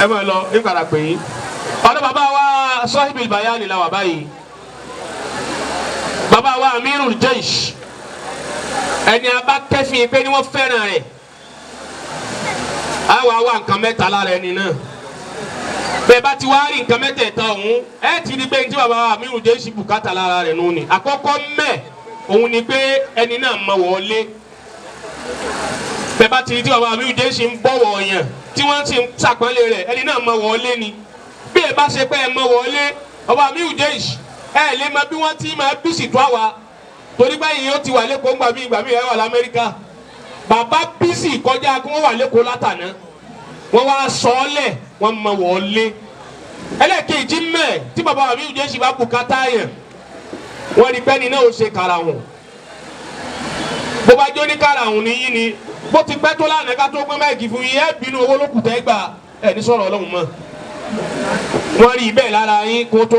ẹ mọ̀ lọ ní padà pè yín ọ̀dọ̀ bàbá wa Sahibul Bayani la wà báyìí bàbá wa Amirul Jaysh ẹni abá kẹfìn pé ni wọ́n fẹ́ràn rẹ̀ àwa wá nǹkan mẹ́ta lára ẹni náà bẹ́ẹ̀ bá ti wá rí nǹkan mẹ́tẹ̀ẹ̀ta ọ̀hún ẹ ti di pé ní tí bàbá wa Amirul Jaysh bùkátà lára rẹ̀ nù ni àkọ́kọ́ mẹ́ òun ni pé ẹni náà mọ wọlé bẹ́ẹ̀ bá ti di tí bàbá Amirul Jaysh ń bọ̀wọ̀ yàn tí wọ́n ti ń sàpọ́nlé rẹ̀ ẹni náà mọ wọlé ni bí ẹ bá ṣe pé ẹ mọ wọlé bàbá Amirul Jaysh ẹ lè mọ bí wọ́n ti máa bí sì tó àwa torí báyìí ó ti wà lẹ́kọ̀ọ́ ìgbà míì ẹ wà l'Amẹ́ríkà bàbá bísí kọjá kí wọ́n wà lẹ́kọ̀ọ́ látàná wọ́n wá sọ ọ́ lẹ̀ wọ́n mọ wọlé ẹlẹ́kejì mẹ́ tí bàbá Amirul Jaysh bá bùkátà yẹn wọ́n rí pẹ́ni náà ó ṣe karahun bó bá jó ní karahun níyí ni bó ti pẹ́ tó lánàá ká tó gbé máìkì fún yín ẹ bínú owó lókùtẹ́ gbà ẹ ní sọ̀rọ̀ Ọlọ́run mọ́ wọ́n rí bẹ́ẹ̀ lára yín kó tó.